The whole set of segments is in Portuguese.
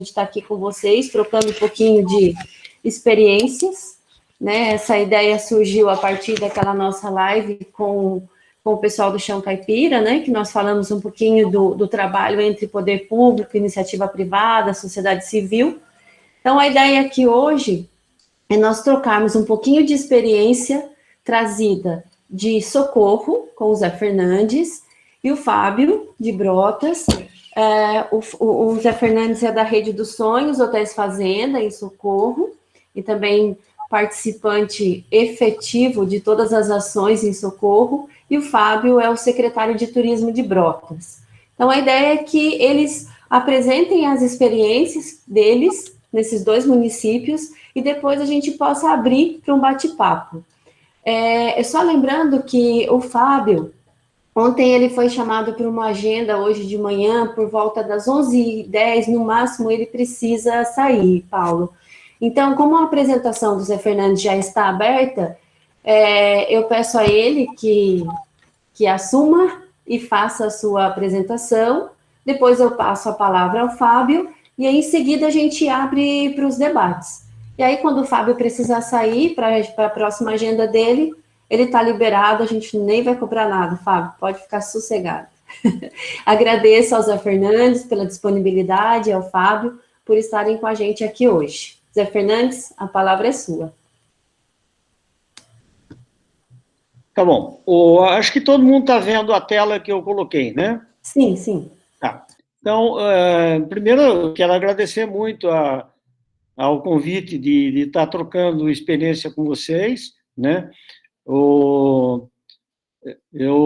estar aqui com vocês, trocando um pouquinho de experiências, né? Essa ideia surgiu a partir daquela nossa live com o pessoal do Chão Caipira, né? Que nós falamos um pouquinho do trabalho entre poder público, iniciativa privada, sociedade civil. Então, a ideia aqui hoje é nós trocarmos um pouquinho de experiência trazida de Socorro, com o Zé Fernandes, e o Fábio, de Brotas. O Zé Fernandes é da Rede dos Sonhos, Hotéis Fazenda, em Socorro, e também participante efetivo de todas as ações em Socorro, e o Fábio é o secretário de Turismo de Brotas. Então, a ideia é que eles apresentem as experiências deles nesses dois municípios e depois a gente possa abrir para um bate-papo. Só lembrando que o Fábio, ontem ele foi chamado para uma agenda hoje de manhã, por volta das 11h10, no máximo ele precisa sair, Paulo. Então, como a apresentação do Zé Fernandes já está aberta, eu peço a ele que assuma e faça a sua apresentação, depois eu passo a palavra ao Fábio, e aí, em seguida, a gente abre para os debates. E aí, quando o Fábio precisar sair para a próxima agenda dele, ele está liberado, a gente nem vai cobrar nada, Fábio, pode ficar sossegado. Agradeço ao Zé Fernandes pela disponibilidade, e ao Fábio por estarem com a gente aqui hoje. Zé Fernandes, a palavra é sua. Tá bom. Acho que todo mundo está vendo a tela que eu coloquei, né? Sim, sim. Tá. Então, primeiro, eu quero agradecer muito ao convite de estar trocando experiência com vocês, né? Eu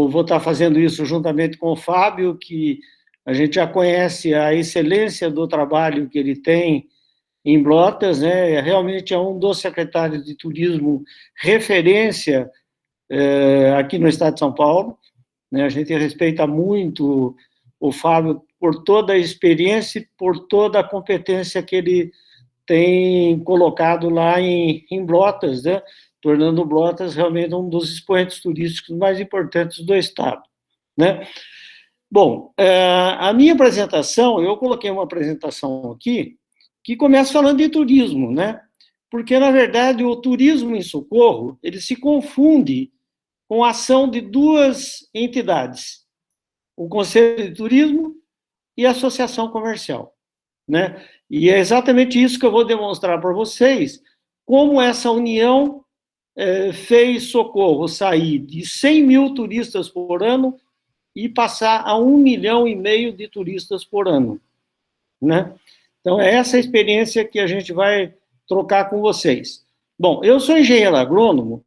vou estar fazendo isso juntamente com o Fábio, que a gente já conhece a excelência do trabalho que ele tem em Brotas, né? Realmente é um dos secretários de turismo referência aqui no estado de São Paulo, né? A gente respeita muito o Fábio por toda a experiência e por toda a competência que ele tem colocado lá em Brotas, né? Tornando Brotas realmente um dos expoentes turísticos mais importantes do estado, né? Bom, a minha apresentação, eu coloquei uma apresentação aqui que começa falando de turismo, né? Porque, na verdade, o turismo em Socorro, ele se confunde com a ação de duas entidades, o Conselho de Turismo e a Associação Comercial, né? E é exatamente isso que eu vou demonstrar para vocês, como essa união fez Socorro sair de 100 mil turistas por ano e passar a 1,5 milhão de turistas por ano, né? Então, é essa experiência que a gente vai trocar com vocês. Bom, eu sou engenheiro agrônomo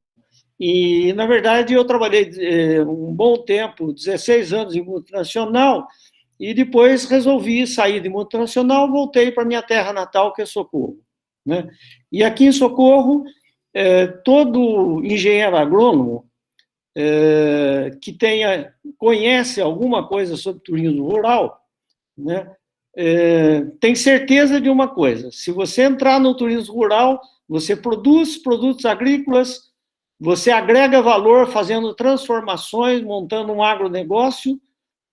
e, na verdade, eu trabalhei um bom tempo, 16 anos em multinacional, e depois resolvi sair de multinacional, voltei para minha terra natal, que é Socorro, né? E aqui em Socorro, todo engenheiro agrônomo que conhece alguma coisa sobre turismo rural, né, tem certeza de uma coisa: se você entrar no turismo rural, você produz produtos agrícolas, você agrega valor fazendo transformações, montando um agronegócio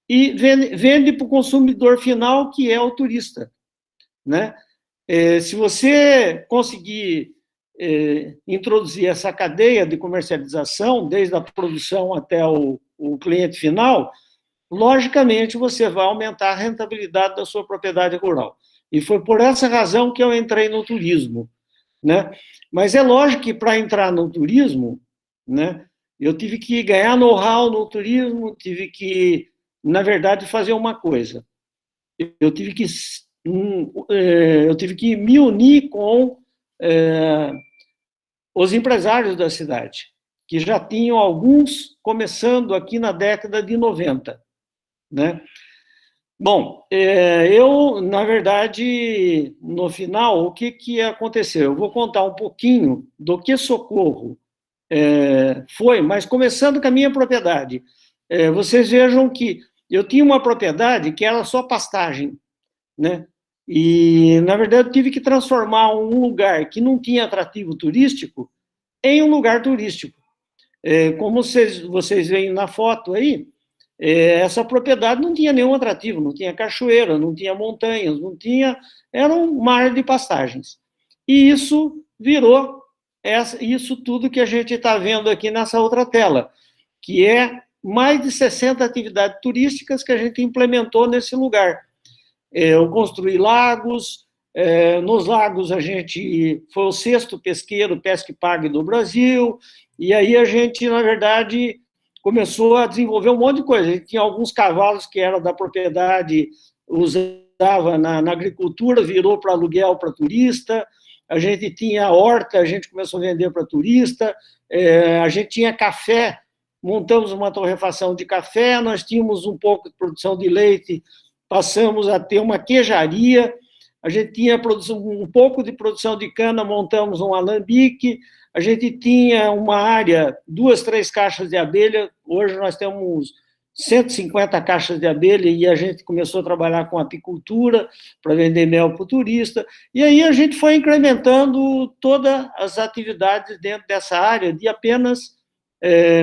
e vende para o consumidor final, que é o turista, né? Se você conseguir introduzir essa cadeia de comercialização, desde a produção até o cliente final, logicamente você vai aumentar a rentabilidade da sua propriedade rural. E foi por essa razão que eu entrei no turismo, né? Mas é lógico que para entrar no turismo, né, eu tive que ganhar know-how no turismo, tive que, na verdade, fazer uma coisa. Eu tive que me unir com os empresários da cidade, que já tinham alguns começando aqui na década de 90, né? Bom, eu, na verdade, no final, o que aconteceu? Eu vou contar um pouquinho do que Socorro foi, mas começando com a minha propriedade. Vocês vejam que eu tinha uma propriedade que era só pastagem, né? E, na verdade, eu tive que transformar um lugar que não tinha atrativo turístico em um lugar turístico. Como vocês veem na foto aí, essa propriedade não tinha nenhum atrativo, não tinha cachoeira, não tinha montanhas, não tinha, era um mar de pastagens. E isso virou isso tudo que a gente está vendo aqui nessa outra tela, que é mais de 60 atividades turísticas que a gente implementou nesse lugar. Eu construí lagos, nos lagos a gente foi o 6º pesqueiro Pesca e Pague do Brasil, e aí a gente, na verdade, começou a desenvolver um monte de coisa. A gente tinha alguns cavalos que eram da propriedade, usava na agricultura, virou para aluguel para turista, a gente tinha horta, a gente começou a vender para turista, a gente tinha café, montamos uma torrefação de café, nós tínhamos um pouco de produção de leite, passamos a ter uma queijaria, a gente tinha um pouco de produção de cana, montamos um alambique, a gente tinha uma área, 2, 3 caixas de abelha, hoje nós temos 150 caixas de abelha e a gente começou a trabalhar com apicultura para vender mel para o turista, e aí a gente foi incrementando todas as atividades dentro dessa área de apenas,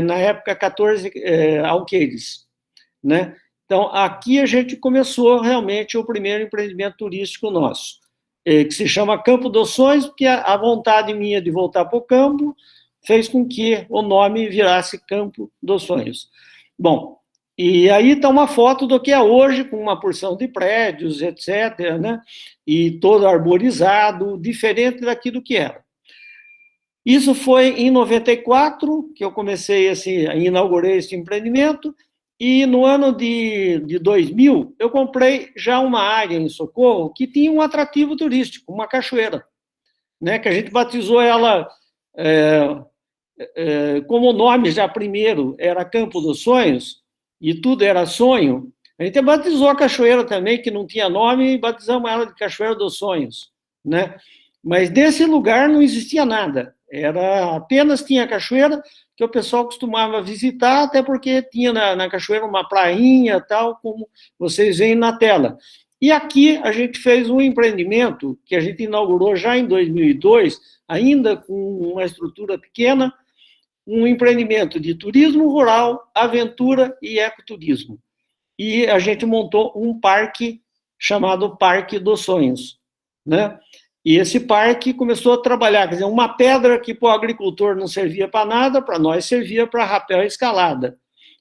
na época, 14 alqueires, né? Então, aqui a gente começou realmente o primeiro empreendimento turístico nosso, que se chama Campo dos Sonhos, porque a vontade minha de voltar para o campo fez com que o nome virasse Campo dos Sonhos. Bom, e aí está uma foto do que é hoje, com uma porção de prédios, etc., né? E todo arborizado, diferente daquilo que era. Isso foi em 94 que eu comecei, assim, inaugurei esse empreendimento, e no ano de 2000, eu comprei já uma área em Socorro que tinha um atrativo turístico, uma cachoeira, né, que a gente batizou ela, como o nome já primeiro era Campo dos Sonhos, e tudo era sonho, a gente batizou a cachoeira também, que não tinha nome, e batizamos ela de Cachoeira dos Sonhos, né? Mas desse lugar não existia nada, apenas tinha a cachoeira, que o pessoal costumava visitar, até porque tinha na cachoeira uma prainha, tal, como vocês veem na tela. E aqui a gente fez um empreendimento que a gente inaugurou já em 2002, ainda com uma estrutura pequena, um empreendimento de turismo rural, aventura e ecoturismo. E a gente montou um parque chamado Parque dos Sonhos, né? E esse parque começou a trabalhar, quer dizer, uma pedra que para o agricultor não servia para nada, para nós servia para rapel e escalada.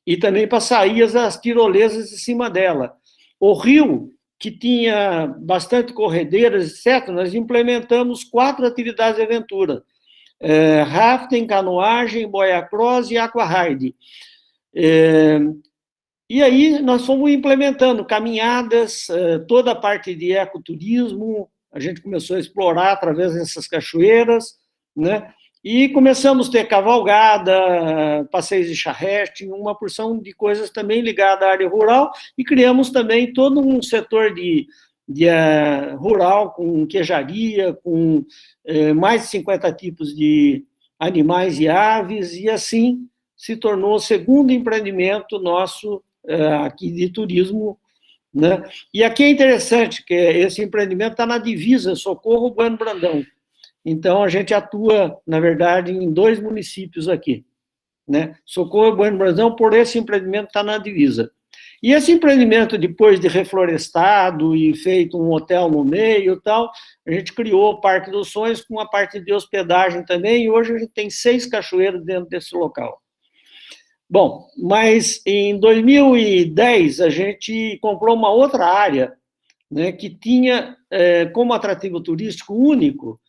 E também para sair as tirolesas de cima dela. O rio, que tinha bastante corredeiras, etc., nós implementamos 4 atividades de aventura. Rafting, canoagem, boiacross e aquaride. E aí nós fomos implementando caminhadas, toda a parte de ecoturismo, a gente começou a explorar através dessas cachoeiras, né? E começamos a ter cavalgada, passeios de charrete, uma porção de coisas também ligadas à área rural, e criamos também todo um setor de rural, com queijaria, com mais de 50 tipos de animais e aves, e assim se tornou o segundo empreendimento nosso aqui de turismo, né? E aqui é interessante que esse empreendimento está na divisa Socorro Bueno Brandão. Então, a gente atua, na verdade, em 2 municípios aqui, né? Socorro e Bueno Brandão, por esse empreendimento está na divisa. E esse empreendimento, depois de reflorestado e feito um hotel no meio e tal, a gente criou o Parque dos Sonhos com uma parte de hospedagem também, e hoje a gente tem 6 cachoeiras dentro desse local. Bom, mas em 2010 a gente comprou uma outra área, né, que tinha como atrativo turístico único,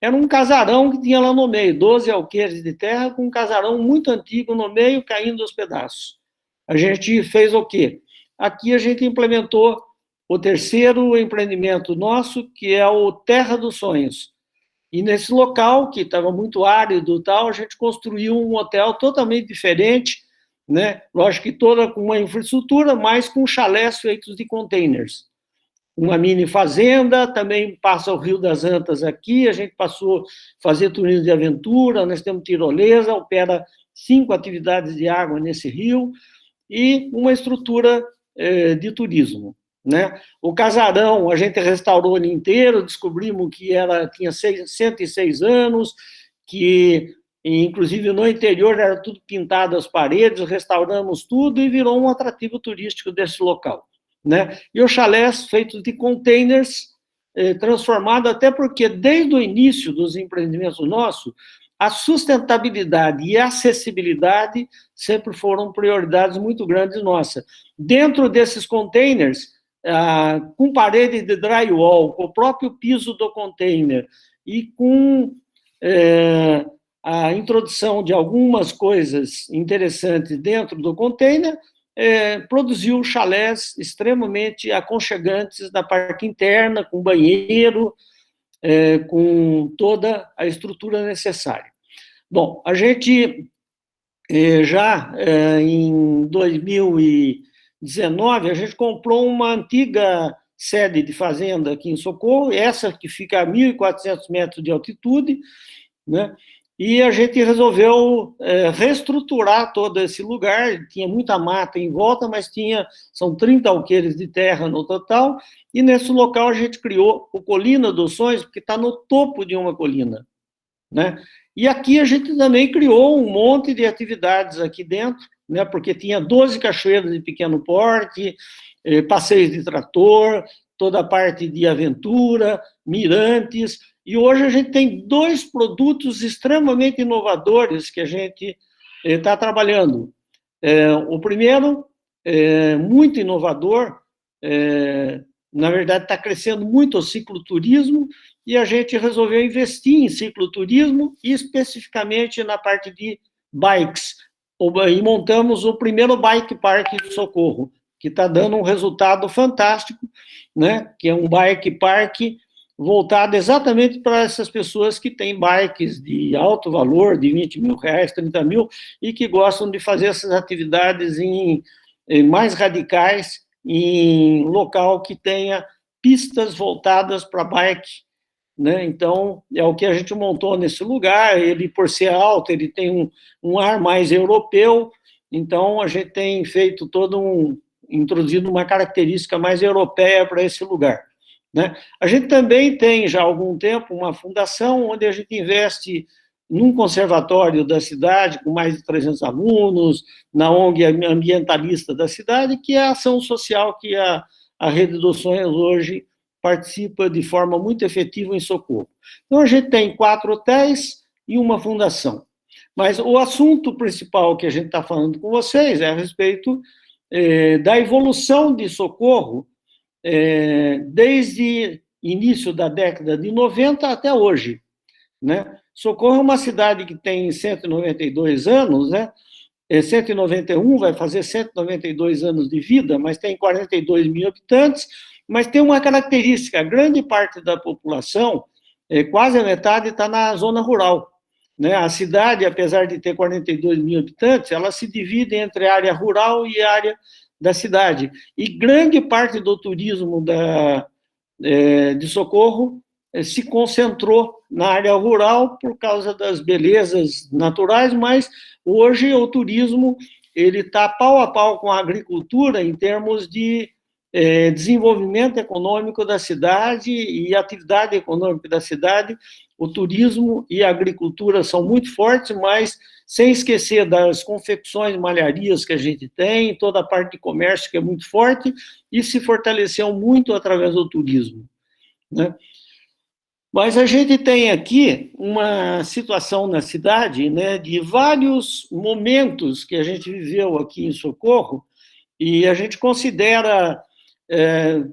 era um casarão que tinha lá no meio, 12 alqueires de terra, com um casarão muito antigo no meio, caindo aos pedaços. A gente fez o quê? Aqui a gente implementou o terceiro empreendimento nosso, que é o Terra dos Sonhos. E nesse local, que estava muito árido e tal, a gente construiu um hotel totalmente diferente, né? Lógico que toda com uma infraestrutura, mas com chalés feitos de containers. Uma mini fazenda, também passa o Rio das Antas aqui, a gente passou a fazer turismo de aventura, nós temos tirolesa, opera 5 atividades de água nesse rio, e uma estrutura de turismo, né? O casarão, a gente restaurou ele inteiro, descobrimos que tinha 106 anos, que e, inclusive no interior era tudo pintado as paredes, restauramos tudo e virou um atrativo turístico desse local, né? E os chalés feitos de containers, transformados, até porque desde o início dos empreendimentos nossos, a sustentabilidade e a acessibilidade sempre foram prioridades muito grandes nossas. Dentro desses containers, com parede de drywall, com o próprio piso do container e com a introdução de algumas coisas interessantes dentro do container, produziu chalés extremamente aconchegantes na parte interna, com banheiro, com toda a estrutura necessária. Bom, a gente já em 2019, a gente comprou uma antiga sede de fazenda aqui em Socorro, essa que fica a 1.400 metros de altitude, né? E a gente resolveu reestruturar todo esse lugar, tinha muita mata em volta, mas são 30 alqueires de terra no total, e nesse local a gente criou o Colina dos Sonhos, porque está no topo de uma colina, né? E aqui a gente também criou um monte de atividades aqui dentro, né? Porque tinha 12 cachoeiras de pequeno porte, passeios de trator, toda a parte de aventura, mirantes. E hoje a gente tem 2 produtos extremamente inovadores que a gente está trabalhando. O primeiro, muito inovador, na verdade está crescendo muito o cicloturismo, e a gente resolveu investir em cicloturismo, e especificamente na parte de bikes. E montamos o primeiro bike park de Socorro, que está dando um resultado fantástico, né? Que é um bike park voltado exatamente para essas pessoas que têm bikes de alto valor, de 20 mil reais, 30 mil, e que gostam de fazer essas atividades mais radicais, em local que tenha pistas voltadas para bike, né? Então, é o que a gente montou nesse lugar. Ele, por ser alto, ele tem um ar mais europeu, então a gente tem feito introduzido uma característica mais europeia para esse lugar, né? A gente também tem, já há algum tempo, uma fundação onde a gente investe num conservatório da cidade, com mais de 300 alunos, na ONG ambientalista da cidade, que é a ação social que a Rede dos Sonhos hoje participa de forma muito efetiva em Socorro. Então, a gente tem 4 hotéis e uma fundação. Mas o assunto principal que a gente está falando com vocês é a respeito da evolução de Socorro, desde início da década de 90 até hoje, né? Socorro é uma cidade que tem 192 anos, né? 191, vai fazer 192 anos de vida, mas tem 42 mil habitantes, mas tem uma característica: grande parte da população, quase a metade, está na zona rural, né? A cidade, apesar de ter 42 mil habitantes, ela se divide entre área rural e área da cidade, e grande parte do turismo de Socorro se concentrou na área rural por causa das belezas naturais, mas hoje o turismo ele está pau a pau com a agricultura em termos de desenvolvimento econômico da cidade e atividade econômica da cidade. O turismo e a agricultura são muito fortes, mas sem esquecer das confecções, malharias que a gente tem, toda a parte de comércio que é muito forte, e se fortaleceu muito através do turismo, né? Mas a gente tem aqui uma situação na cidade, né, de vários momentos que a gente viveu aqui em Socorro, e a gente considera,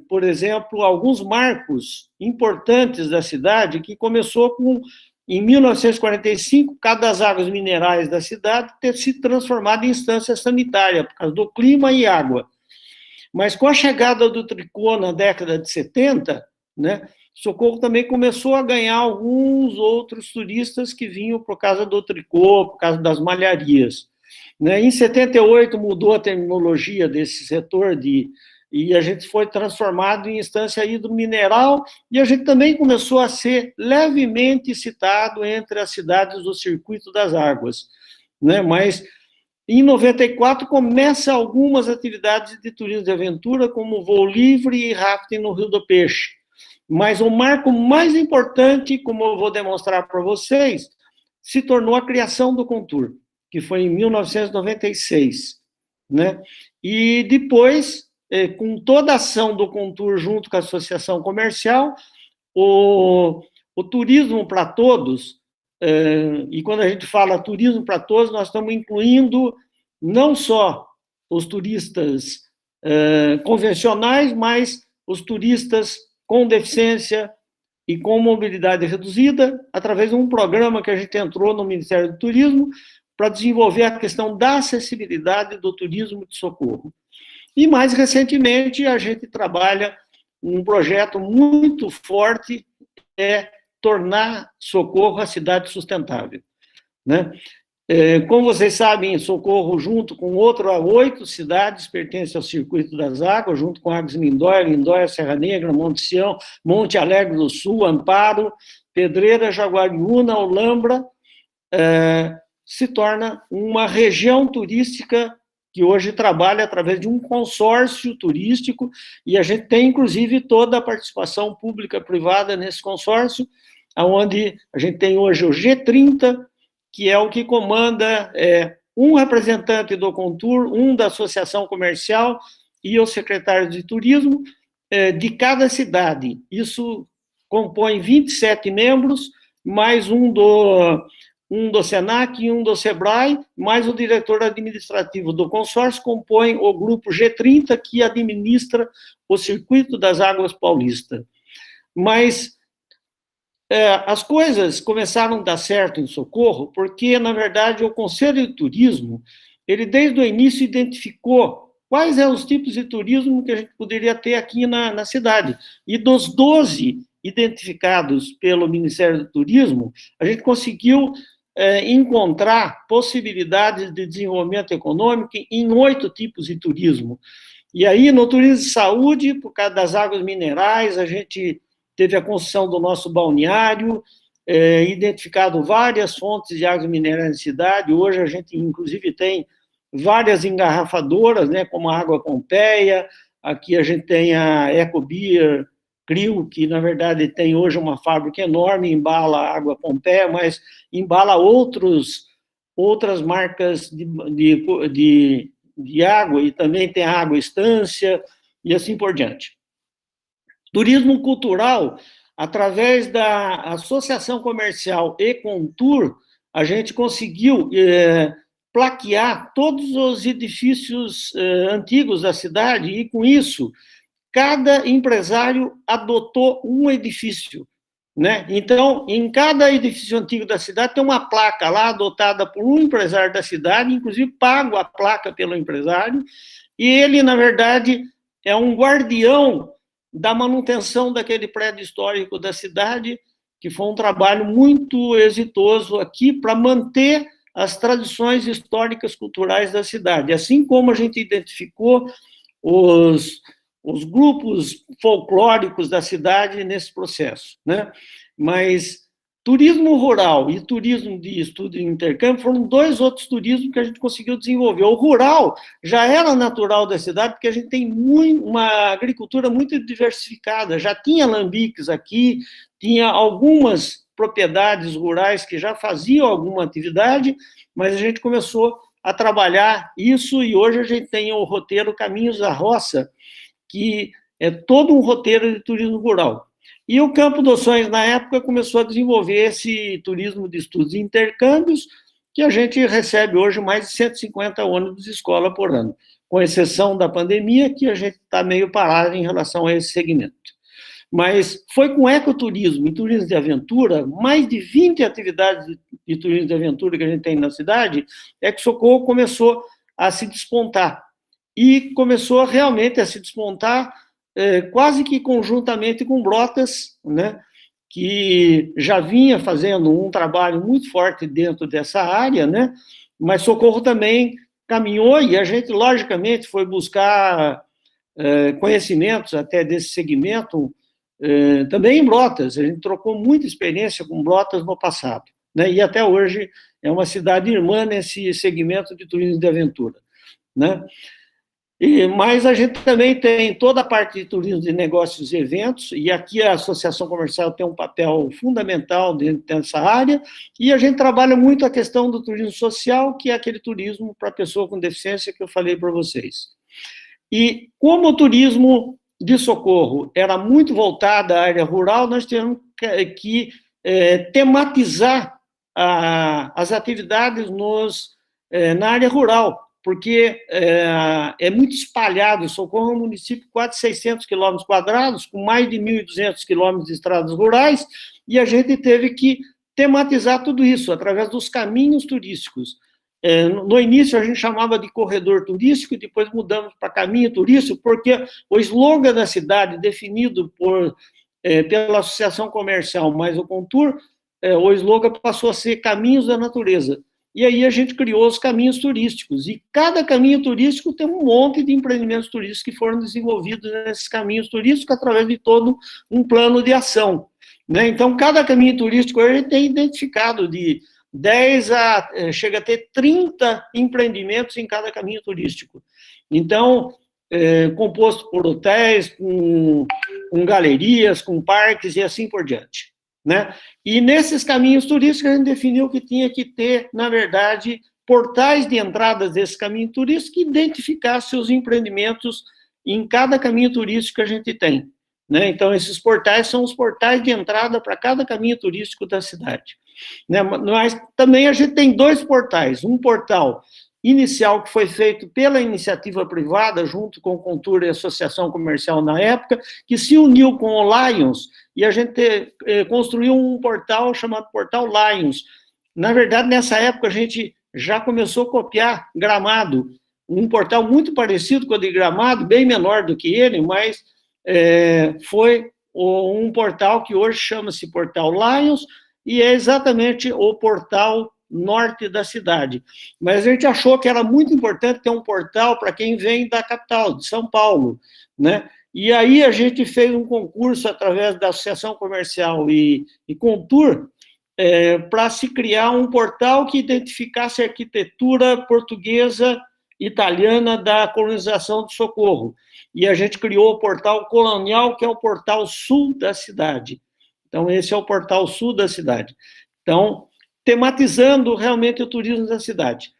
por exemplo, alguns marcos importantes da cidade, que começou em 1945, cada das águas minerais da cidade ter se transformado em instância sanitária, por causa do clima e água. Mas com a chegada do tricô na década de 70, né, Socorro também começou a ganhar alguns outros turistas que vinham por causa do tricô, por causa das malharias, né? Em 78 mudou a terminologia desse setor e a gente foi transformado em instância hidromineral, e a gente também começou a ser levemente citado entre as cidades do Circuito das Águas, né? Mas em 94 começa algumas atividades de turismo de aventura, como voo livre e rafting no Rio do Peixe. Mas o marco mais importante, como eu vou demonstrar para vocês, se tornou a criação do Contur, que foi em 1996, né? E depois, com toda a ação do Contur junto com a Associação Comercial, o Turismo para Todos, e quando a gente fala Turismo para Todos, nós estamos incluindo não só os turistas convencionais, mas os turistas com deficiência e com mobilidade reduzida, através de um programa que a gente entrou no Ministério do Turismo para desenvolver a questão da acessibilidade do turismo de Socorro. E, mais recentemente, a gente trabalha um projeto muito forte, tornar Socorro a cidade sustentável, né? Como vocês sabem, Socorro, junto com outras 8 cidades, pertence ao Circuito das Águas, junto com Águas Lindóia, Serra Negra, Monte Sião, Monte Alegre do Sul, Amparo, Pedreira, Jaguariúna, Olambra, se torna uma região turística que hoje trabalha através de um consórcio turístico, e a gente tem, inclusive, toda a participação pública-privada nesse consórcio, onde a gente tem hoje o G30, que é o que comanda um representante do Contur, um da Associação Comercial e o secretário de Turismo de cada cidade. Isso compõe 27 membros, mais um do SENAC e um do SEBRAE, mais o diretor administrativo do consórcio, compõe o grupo G30, que administra o Circuito das Águas Paulista. Mas as coisas começaram a dar certo em Socorro, porque, na verdade, o Conselho de Turismo, ele desde o início identificou quais são os tipos de turismo que a gente poderia ter aqui na cidade. E dos 12 identificados pelo Ministério do Turismo, a gente conseguiu encontrar possibilidades de desenvolvimento econômico em 8 tipos de turismo. E aí, no turismo de saúde, por causa das águas minerais, a gente teve a construção do nosso balneário, identificado várias fontes de águas minerais na cidade. Hoje a gente, inclusive, tem várias engarrafadoras, né, como a Água Pompeia. Aqui a gente tem a Ecobeer Crio, que, na verdade, tem hoje uma fábrica enorme, embala a Água Pompeia, mas embala outras marcas de água, e também tem a Água Estância, e assim por diante. Turismo cultural, através da Associação Comercial e Contur, a gente conseguiu plaquear todos os edifícios antigos da cidade, e, com isso, cada empresário adotou um edifício, né? Então, em cada edifício antigo da cidade tem uma placa lá adotada por um empresário da cidade, inclusive pago a placa pelo empresário, e ele, na verdade, é um guardião da manutenção daquele prédio histórico da cidade, que foi um trabalho muito exitoso aqui para manter as tradições históricas culturais da cidade, assim como a gente identificou os grupos folclóricos da cidade nesse processo, né? Mas turismo rural e turismo de estudo e intercâmbio foram 2 outros turismos que a gente conseguiu desenvolver. O rural já era natural da cidade, porque a gente tem uma agricultura muito diversificada, já tinha alambiques aqui, tinha algumas propriedades rurais que já faziam alguma atividade, mas a gente começou a trabalhar isso, e hoje a gente tem o roteiro Caminhos da Roça, que é todo um roteiro de turismo rural. E o Campo dos Sonhos, na época, começou a desenvolver esse turismo de estudos e intercâmbios, que a gente recebe hoje mais de 150 ônibus de escola por ano, com exceção da pandemia, que a gente está meio parado em relação a esse segmento. Mas foi com ecoturismo e turismo de aventura, mais de 20 atividades de turismo de aventura que a gente tem na cidade, que Socorro começou a se despontar. E começou realmente a se despontar quase que conjuntamente com Brotas, né, que já vinha fazendo um trabalho muito forte dentro dessa área, né, mas Socorro também caminhou, e a gente, logicamente, foi buscar conhecimentos até desse segmento também em Brotas. A gente trocou muita experiência com Brotas no passado, né, e até hoje é uma cidade irmã nesse segmento de turismo de aventura, né. Mas a gente também tem toda a parte de turismo de negócios e eventos, e aqui a Associação Comercial tem um papel fundamental dentro dessa área, e a gente trabalha muito a questão do turismo social, que é aquele turismo para pessoa com deficiência que eu falei para vocês. E como o turismo de socorro era muito voltado à área rural, nós tivemos que tematizar as atividades na área rural, porque é muito espalhado. Socorro é um município de quase 600 quilômetros quadrados, com mais de 1.200 quilômetros de estradas rurais, e a gente teve que tematizar tudo isso através dos caminhos turísticos. No início a gente chamava de corredor turístico, e depois mudamos para caminho turístico, porque o slogan da cidade, definido pela Associação Comercial mais o Contur, o slogan passou a ser Caminhos da Natureza. E aí a gente criou os caminhos turísticos, e cada caminho turístico tem um monte de empreendimentos turísticos que foram desenvolvidos nesses caminhos turísticos através de todo um plano de ação, né? Então, cada caminho turístico hoje tem identificado de 10 chega a ter 30 empreendimentos em cada caminho turístico. Então, composto por hotéis, com galerias, com parques e assim por diante, né? E nesses caminhos turísticos a gente definiu que tinha que ter, na verdade, portais de entradas desse caminho turístico que identificassem os empreendimentos em cada caminho turístico que a gente tem, né? Então, esses portais são os portais de entrada para cada caminho turístico da cidade, né? Mas também a gente tem 2 portais, um portal inicial que foi feito pela iniciativa privada, junto com o Contur e a Associação Comercial na época, que se uniu com o Lions, e a gente construiu um portal chamado Portal Lions. Na verdade, nessa época, a gente já começou a copiar Gramado, um portal muito parecido com o de Gramado, bem menor do que ele, mas foi um portal que hoje chama-se Portal Lions, e é exatamente o portal norte da cidade. Mas a gente achou que era muito importante ter um portal para quem vem da capital, de São Paulo, né? E aí a gente fez um concurso através da Associação Comercial e Contur para se criar um portal que identificasse a arquitetura portuguesa, italiana da colonização do Socorro. E a gente criou o portal colonial, que é o portal sul da cidade. Então, esse é o portal sul da cidade. Então, tematizando realmente o turismo da cidade.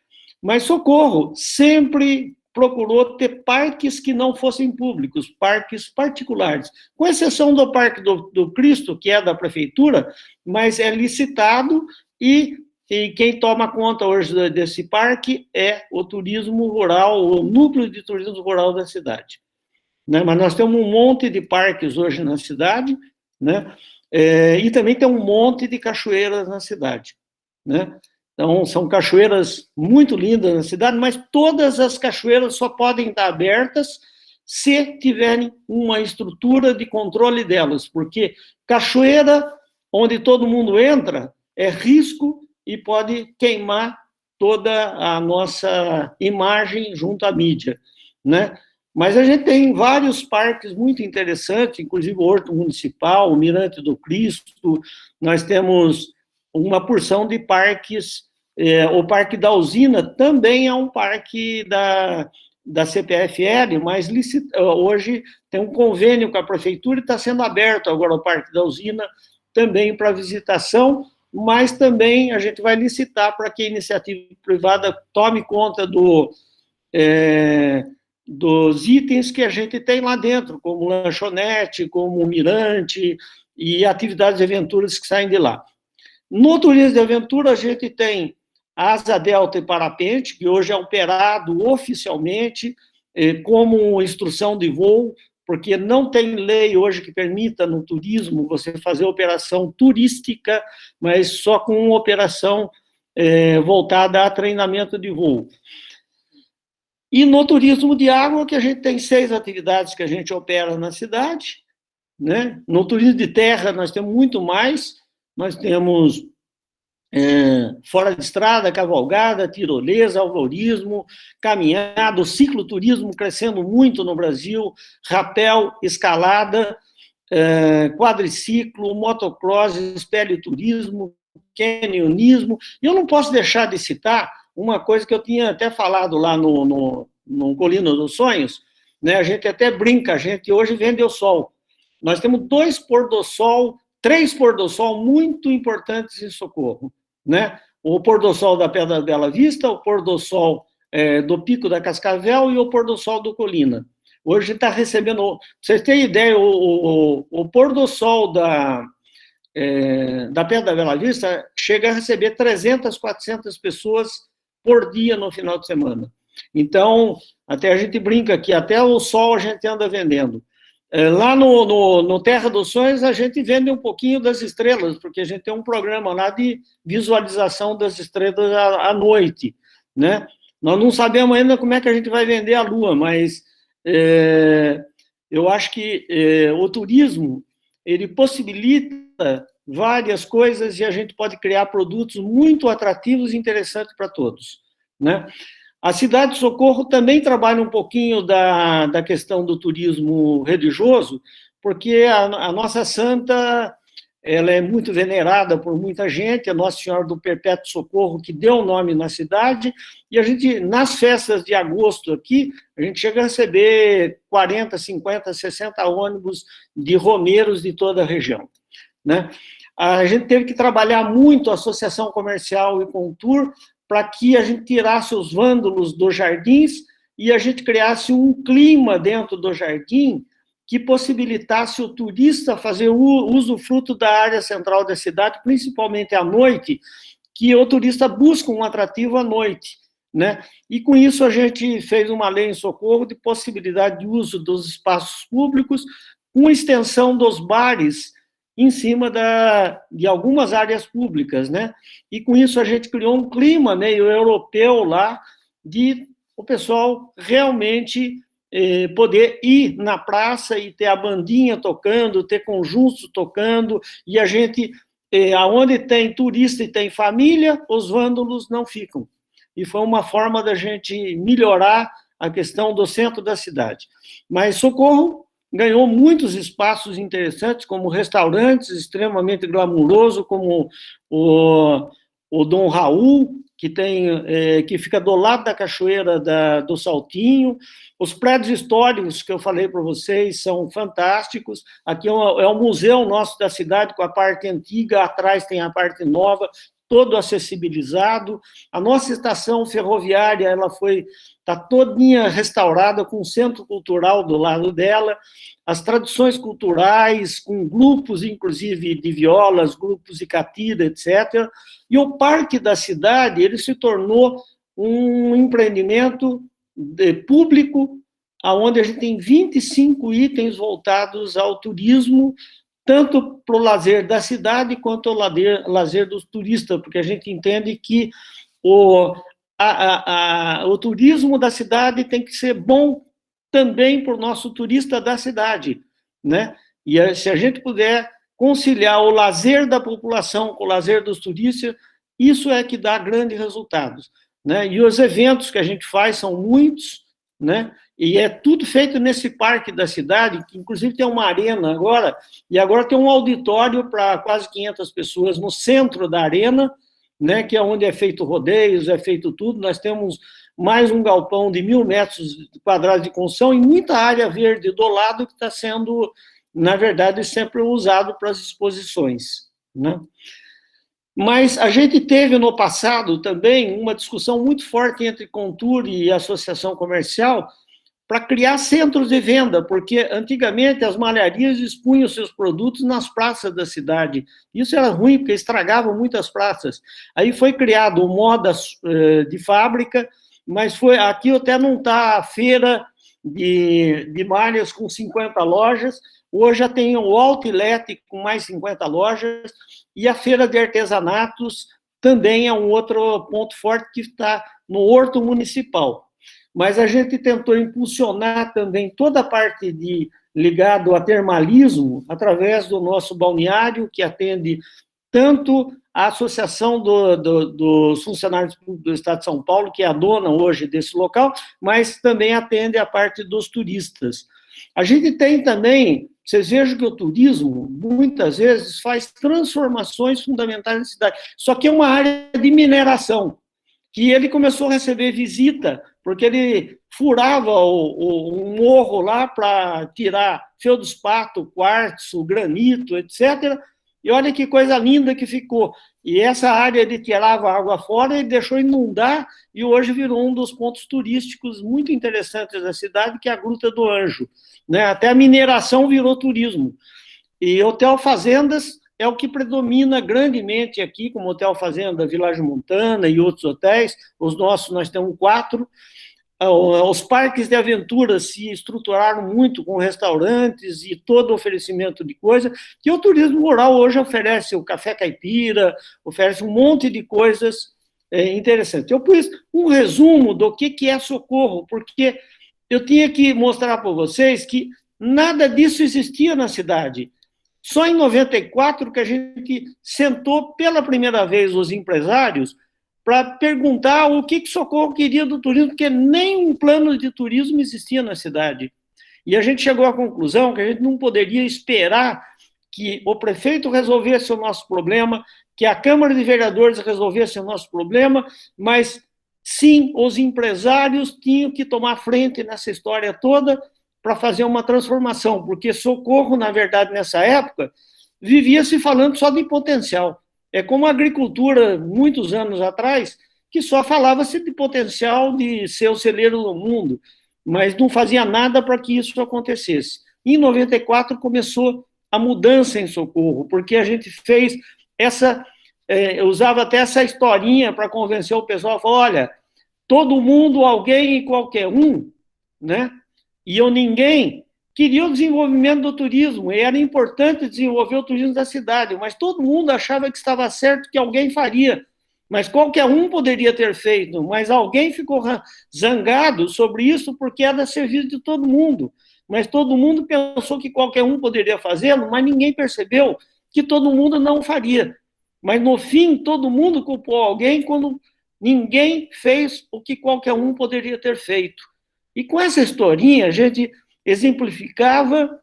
Mas Socorro sempre procurou ter parques que não fossem públicos, parques particulares, com exceção do Parque do Cristo, que é da prefeitura, mas é licitado, e quem toma conta hoje desse parque é o turismo rural, o núcleo de turismo rural da cidade, né? Mas nós temos um monte de parques hoje na cidade, né? E também tem um monte de cachoeiras na cidade, né? Então, são cachoeiras muito lindas na cidade, mas todas as cachoeiras só podem estar abertas se tiverem uma estrutura de controle delas, porque cachoeira onde todo mundo entra é risco e pode queimar toda a nossa imagem junto à mídia, né? Mas a gente tem vários parques muito interessantes, inclusive o Horto Municipal, o Mirante do Cristo, nós temos uma porção de parques. O Parque da Usina também é um parque da CPFL, mas hoje tem um convênio com a prefeitura e está sendo aberto agora o Parque da Usina também para visitação, mas também a gente vai licitar para que a iniciativa privada tome conta dos itens que a gente tem lá dentro, como lanchonete, como mirante e atividades de aventuras que saem de lá. No turismo de aventura, a gente tem Asa Delta e Parapente, que hoje é operado oficialmente como instrução de voo, porque não tem lei hoje que permita no turismo você fazer operação turística, mas só com uma operação voltada a treinamento de voo. E no turismo de água, que a gente tem 6 atividades que a gente opera na cidade, né? No turismo de terra, nós temos muito mais, nós temos fora de estrada, cavalgada, tirolesa, alvorismo, caminhada, cicloturismo crescendo muito no Brasil, rapel, escalada, quadriciclo, motocross, espeleoturismo, canyonismo. E eu não posso deixar de citar uma coisa que eu tinha até falado lá no no Colina dos Sonhos, né, a gente até brinca, a gente hoje vende o sol. Nós temos 2 pôr do sol, 3 pôr do sol muito importantes em Socorro, né? O pôr do sol da Pedra da Bela Vista, o pôr do sol do Pico da Cascavel e o pôr do sol do Colina. Hoje a gente está recebendo, pra vocês terem ideia, o pôr do sol da Pedra da Bela Vista chega a receber 300, 400 pessoas por dia no final de semana. Então, até a gente brinca que até o sol a gente anda vendendo. Lá no Terra dos Sonhos, a gente vende um pouquinho das estrelas, porque a gente tem um programa lá de visualização das estrelas à noite, né? Nós não sabemos ainda como é que a gente vai vender a Lua, mas eu acho que o turismo, ele possibilita várias coisas e a gente pode criar produtos muito atrativos e interessantes para todos, né? A cidade de Socorro também trabalha um pouquinho da questão do turismo religioso, porque a nossa santa, ela é muito venerada por muita gente, a Nossa Senhora do Perpétuo Socorro, que deu o nome na cidade, e a gente, nas festas de agosto aqui, a gente chega a receber 40, 50, 60 ônibus de romeiros de toda a região, né? A gente teve que trabalhar muito a Associação Comercial e Contour para que a gente tirasse os vândalos dos jardins e a gente criasse um clima dentro do jardim que possibilitasse o turista fazer usufruto da área central da cidade, principalmente à noite, que o turista busca um atrativo à noite, né? E com isso a gente fez uma lei em Socorro de possibilidade de uso dos espaços públicos, com extensão dos bares em cima de algumas áreas públicas, né? E com isso a gente criou um clima meio europeu lá, de o pessoal realmente poder ir na praça e ter a bandinha tocando, ter conjuntos tocando, e a gente, aonde tem turista e tem família, os vândalos não ficam. E foi uma forma da gente melhorar a questão do centro da cidade. Mas Socorro ganhou muitos espaços interessantes, como restaurantes extremamente glamurosos, como o Dom Raul, que fica do lado da Cachoeira do Saltinho. Os prédios históricos que eu falei para vocês são fantásticos. Aqui é o museu nosso da cidade, com a parte antiga, atrás tem a parte nova, todo acessibilizado. A nossa estação ferroviária, ela está todinha restaurada, com um centro cultural do lado dela, as tradições culturais, com grupos, inclusive, de violas, grupos de catira, etc. E o Parque da Cidade, ele se tornou um empreendimento público, onde a gente tem 25 itens voltados ao turismo, tanto para o lazer da cidade quanto ao lazer dos turistas, porque a gente entende que o turismo da cidade tem que ser bom também para o nosso turista da cidade, né? E se a gente puder conciliar o lazer da população com o lazer dos turistas, isso é que dá grandes resultados, né? E os eventos que a gente faz são muitos, né? E é tudo feito nesse parque da cidade, que inclusive tem uma arena agora, e agora tem um auditório para quase 500 pessoas no centro da arena, né, que é onde é feito rodeios, é feito tudo. Nós temos mais um galpão de 1.000 metros quadrados de construção e muita área verde do lado que está sendo, na verdade, sempre usado para as exposições, né? Mas a gente teve no passado também uma discussão muito forte entre Contour e Associação Comercial para criar centros de venda, porque antigamente as malharias expunham seus produtos nas praças da cidade. Isso era ruim, porque estragava muitas praças. Aí foi criado o Moda de Fábrica, mas aqui até não está a feira de malhas com 50 lojas, hoje já tem o Outlet com mais 50 lojas, e a feira de artesanatos também é um outro ponto forte que está no Horto Municipal. Mas a gente tentou impulsionar também toda a parte ligado a termalismo através do nosso balneário, que atende tanto a Associação dos Funcionários Públicos do Estado de São Paulo, que é a dona hoje desse local, mas também atende a parte dos turistas. A gente tem também, vocês vejam que o turismo, muitas vezes, faz transformações fundamentais na cidade, só que é uma área de mineração. que ele começou a receber visita, porque ele furava um morro lá para tirar feldspato, quartzo, granito, etc. E olha que coisa linda que ficou. E essa área ele tirava água fora e deixou inundar, e hoje virou um dos pontos turísticos muito interessantes da cidade, que é a Gruta do Anjo. Né? Até a mineração virou turismo. E hotel fazendas é o que predomina grandemente aqui, como Hotel Fazenda Village Montana e outros hotéis. Os nossos, nós temos 4. Os parques de aventura se estruturaram muito com restaurantes e todo oferecimento de coisa, que o turismo rural hoje oferece o café caipira, oferece um monte de coisas interessantes. Eu pus um resumo do que é Socorro, porque eu tinha que mostrar para vocês que nada disso existia na cidade. Só em 94 que a gente sentou pela primeira vez os empresários para perguntar o que Socorro queria do turismo, porque nem um plano de turismo existia na cidade. E a gente chegou à conclusão que a gente não poderia esperar que o prefeito resolvesse o nosso problema, que a Câmara de Vereadores resolvesse o nosso problema, mas sim, os empresários tinham que tomar frente nessa história toda para fazer uma transformação, porque Socorro, na verdade, nessa época, vivia se falando só de potencial. É como a agricultura, muitos anos atrás, que só falava-se de potencial de ser o celeiro do mundo, mas não fazia nada para que isso acontecesse. Em 94 começou a mudança em Socorro, porque a gente fez essa... eu usava até essa historinha para convencer o pessoal, falou, olha, todo mundo, alguém e qualquer um, né? E ninguém queria o desenvolvimento do turismo, e era importante desenvolver o turismo da cidade, mas todo mundo achava que estava certo, que alguém faria, mas qualquer um poderia ter feito, mas alguém ficou zangado sobre isso porque era serviço de todo mundo, mas todo mundo pensou que qualquer um poderia fazê-lo, mas ninguém percebeu que todo mundo não faria. Mas, no fim, todo mundo culpou alguém quando ninguém fez o que qualquer um poderia ter feito. E com essa historinha, a gente exemplificava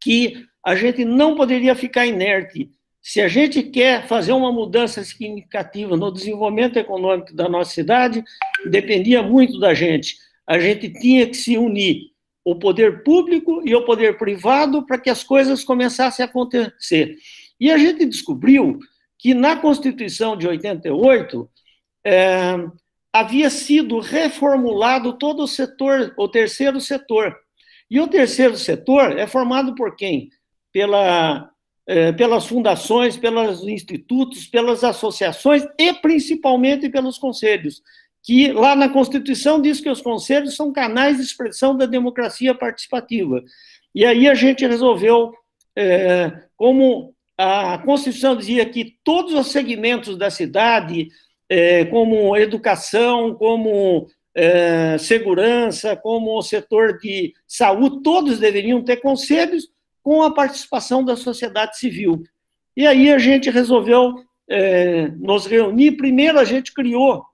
que a gente não poderia ficar inerte. Se a gente quer fazer uma mudança significativa no desenvolvimento econômico da nossa cidade, dependia muito da gente. A gente tinha que se unir, o poder público e o poder privado, para que as coisas começassem a acontecer. E a gente descobriu que na Constituição de 88 havia sido reformulado todo o setor, o terceiro setor. E o terceiro setor é formado por quem? Pelas fundações, pelos institutos, pelas associações e principalmente pelos conselhos, que lá na Constituição diz que os conselhos são canais de expressão da democracia participativa. E aí a gente resolveu, como a Constituição dizia que todos os segmentos da cidade, como educação, como segurança, como o setor de saúde, todos deveriam ter conselhos com a participação da sociedade civil. E aí a gente resolveu nos reunir. Primeiro a gente criou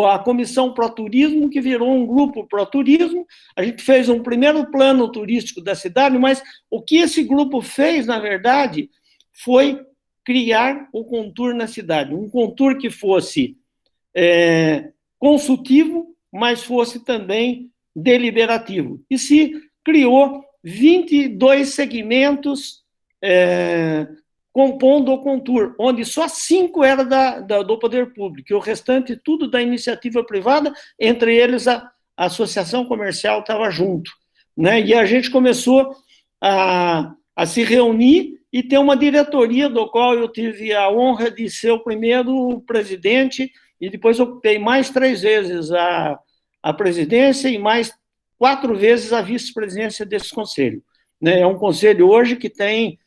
a Comissão Proturismo, que virou um grupo Proturismo. A gente fez um primeiro plano turístico da cidade, mas o que esse grupo fez, na verdade, foi criar o Contour na cidade. Um Contour que fosse consultivo, mas fosse também deliberativo. E se criou 22 segmentos compondo o Contour, onde só 5 eram do poder público, e o restante tudo da iniciativa privada, entre eles a associação comercial estava junto. Né? E a gente começou a se reunir e ter uma diretoria, do qual eu tive a honra de ser o primeiro presidente, e depois ocupei mais 3 vezes a presidência e mais 4 vezes a vice-presidência desse conselho. Né? É um conselho hoje que tem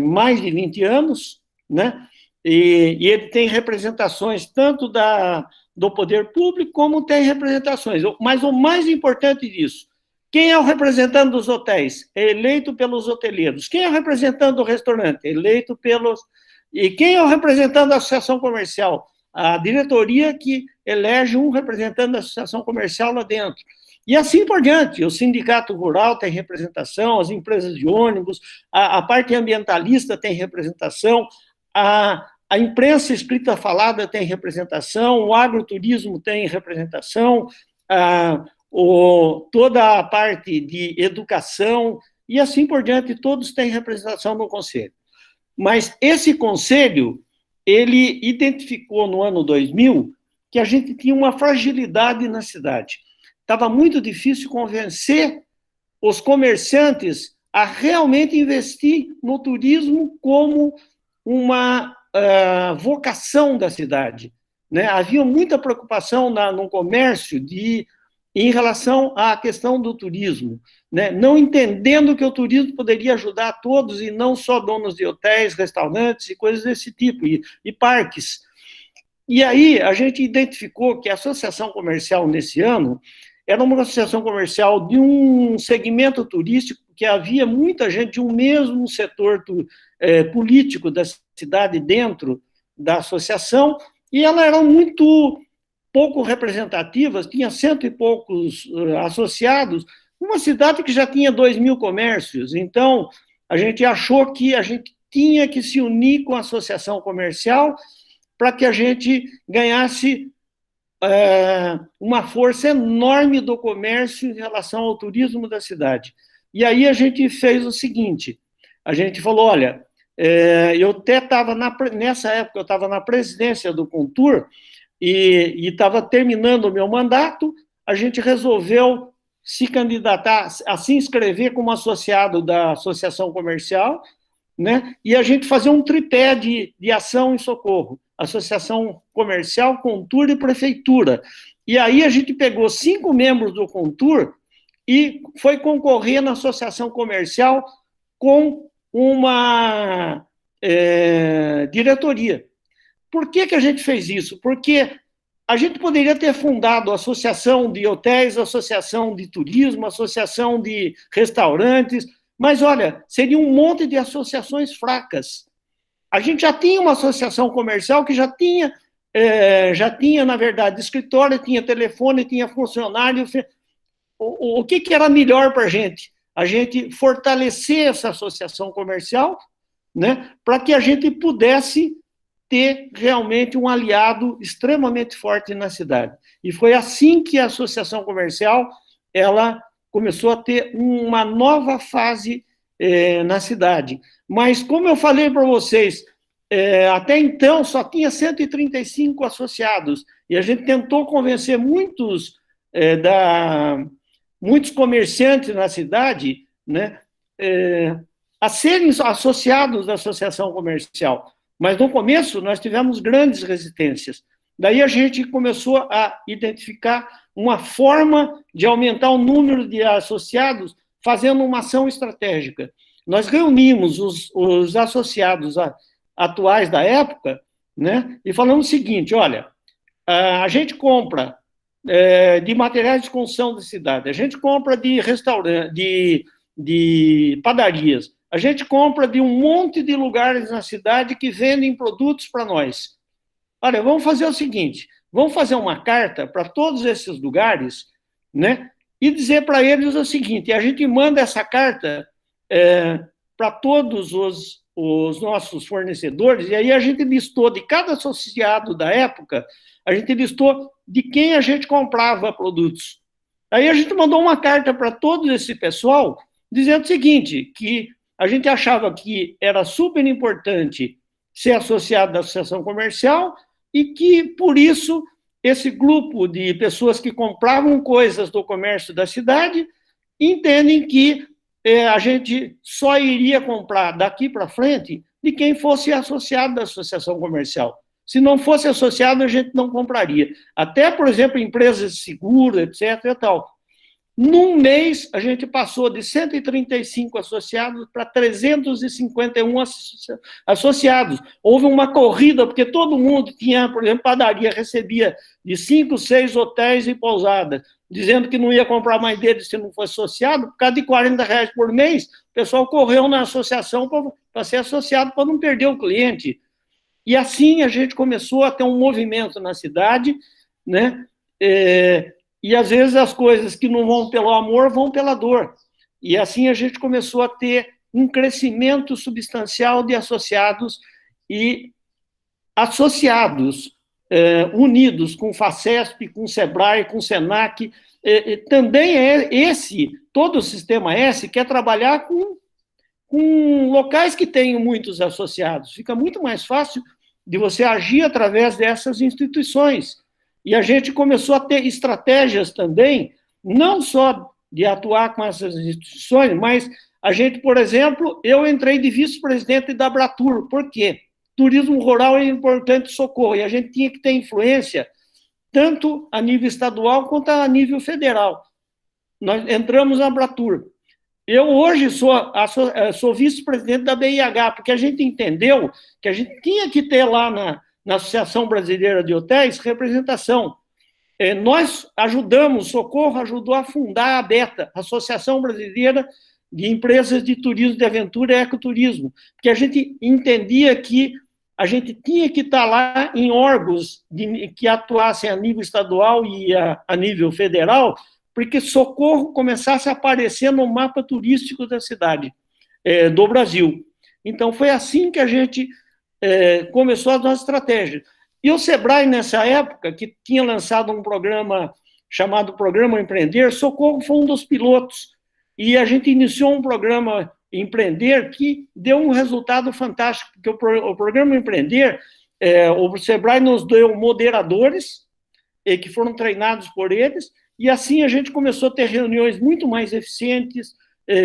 mais de 20 anos, né? E ele tem representações tanto do poder público, como tem representações. Mas o mais importante disso, quem é o representante dos hotéis? É eleito pelos hoteleiros. Quem é o representante do restaurante? É eleito pelos... E quem é o representante da associação comercial? A diretoria que elege um representante da associação comercial lá dentro. E assim por diante. O sindicato rural tem representação, as empresas de ônibus, a parte ambientalista tem representação, a imprensa escrita falada tem representação, o agroturismo tem representação, toda a parte de educação, e assim por diante, todos têm representação no Conselho. Mas esse Conselho, ele identificou no ano 2000 que a gente tinha uma fragilidade na cidade. Estava muito difícil convencer os comerciantes a realmente investir no turismo como uma vocação da cidade, né? Havia muita preocupação no comércio em relação à questão do turismo, né? Não entendendo que o turismo poderia ajudar a todos e não só donos de hotéis, restaurantes e coisas desse tipo, e parques. E aí a gente identificou que a associação comercial nesse ano era uma associação comercial de um segmento turístico que havia muita gente de um mesmo setor político da cidade dentro da associação, e elas eram muito pouco representativas, tinha 100 e poucos associados, uma cidade que já tinha 2.000 comércios. Então, a gente achou que a gente tinha que se unir com a associação comercial para que a gente ganhasse uma força enorme do comércio em relação ao turismo da cidade. E aí a gente fez o seguinte, a gente falou, olha, eu até estava, nessa época, eu estava na presidência do Contur e estava terminando o meu mandato, a gente resolveu se candidatar, a se inscrever como associado da Associação Comercial, né? E a gente fazer um tripé de ação e socorro, Associação Comercial, Contur e Prefeitura. E aí a gente pegou 5 membros do Contur e foi concorrer na Associação Comercial com uma diretoria. Por que a gente fez isso? Porque a gente poderia ter fundado a Associação de Hotéis, Associação de Turismo, Associação de Restaurantes, mas, olha, seria um monte de associações fracas. A gente já tinha uma associação comercial que já tinha, na verdade, escritório, tinha telefone, tinha funcionário. O que era melhor para a gente? A gente fortalecer essa associação comercial, né, para que a gente pudesse ter realmente um aliado extremamente forte na cidade. E foi assim que a associação comercial ela começou a ter uma nova fase na cidade. Mas, como eu falei para vocês, até então só tinha 135 associados, e a gente tentou convencer muitos comerciantes na cidade, né, a serem associados da associação comercial. Mas, no começo, nós tivemos grandes resistências. Daí a gente começou a identificar uma forma de aumentar o número de associados fazendo uma ação estratégica. Nós reunimos os associados atuais da época, né, e falamos o seguinte, olha, a gente compra de materiais de construção da cidade, a gente compra de restaurantes, de padarias, a gente compra de um monte de lugares na cidade que vendem produtos para nós. Olha, vamos fazer o seguinte, vamos fazer uma carta para todos esses lugares, né, e dizer para eles o seguinte, a gente manda essa carta para todos os nossos fornecedores, e aí a gente listou de cada associado da época, a gente listou de quem a gente comprava produtos. Aí a gente mandou uma carta para todo esse pessoal, dizendo o seguinte, que a gente achava que era super importante ser associado da associação comercial e que, por isso, esse grupo de pessoas que compravam coisas do comércio da cidade entendem que a gente só iria comprar daqui para frente de quem fosse associado da associação comercial. Se não fosse associado, a gente não compraria. Até, por exemplo, empresas de seguro, etc. e tal. Num mês, a gente passou de 135 associados para 351 associados. Houve uma corrida, porque todo mundo tinha, por exemplo, padaria, recebia de 5, 6 hotéis e pousadas, dizendo que não ia comprar mais deles se não fosse associado, por causa de R$40 por mês, o pessoal correu na associação para ser associado, para não perder o cliente. E assim a gente começou a ter um movimento na cidade, né? E às vezes as coisas que não vão pelo amor vão pela dor. E assim a gente começou a ter um crescimento substancial de associados e associados, unidos com o FACESP, com o SEBRAE, com o SENAC, também todo o Sistema S quer trabalhar com locais que tenham muitos associados. Fica muito mais fácil de você agir através dessas instituições. E a gente começou a ter estratégias também, não só de atuar com essas instituições, mas a gente, por exemplo, eu entrei de vice-presidente da Abratur. Por quê? Turismo rural é importante socorro, e a gente tinha que ter influência tanto a nível estadual quanto a nível federal. Nós entramos na Abratur. Eu hoje sou vice-presidente da BIH, porque a gente entendeu que a gente tinha que ter lá na Associação Brasileira de Hotéis representação. Nós ajudamos, Socorro ajudou a fundar a ABETA, Associação Brasileira de Empresas de Turismo de Aventura e Ecoturismo, porque a gente entendia que a gente tinha que estar lá em órgãos que atuassem a nível estadual e a nível federal, porque Socorro começasse a aparecer no mapa turístico da cidade, do Brasil. Então, foi assim que a gente começou as nossas estratégias. E o SEBRAE, nessa época, que tinha lançado um programa chamado Programa Empreender, Socorro foi um dos pilotos, e a gente iniciou um programa Empreender que deu um resultado fantástico, porque o Programa Empreender, o SEBRAE nos deu moderadores, que foram treinados por eles, e assim a gente começou a ter reuniões muito mais eficientes,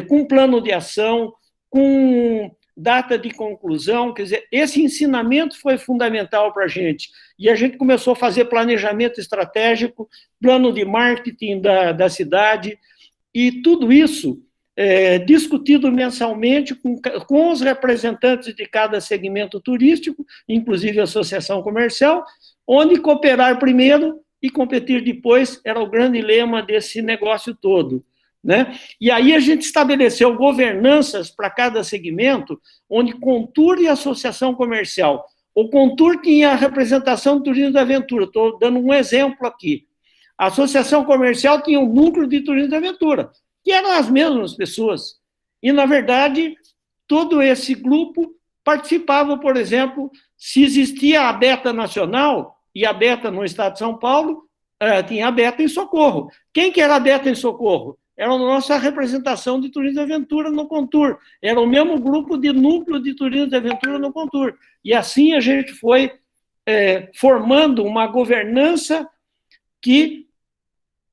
com plano de ação, com data de conclusão. Quer dizer, esse ensinamento foi fundamental para a gente. E a gente começou a fazer planejamento estratégico, plano de marketing da cidade, e tudo isso discutido mensalmente com os representantes de cada segmento turístico, inclusive a associação comercial, onde cooperar primeiro e competir depois era o grande lema desse negócio todo, né? E aí a gente estabeleceu governanças para cada segmento, onde Contur e Associação Comercial. O Contur tinha a representação do turismo da aventura, estou dando um exemplo aqui. A Associação Comercial tinha um núcleo de turismo da aventura, que eram as mesmas pessoas. E, na verdade, todo esse grupo participava, por exemplo, se existia a Beta Nacional, e a Beta no estado de São Paulo, tinha a Beta em Socorro. Quem que era a Beta em Socorro? Era a nossa representação de turismo de aventura no Contur. Era o mesmo grupo de núcleo de turismo de aventura no Contur. E assim a gente foi formando uma governança que,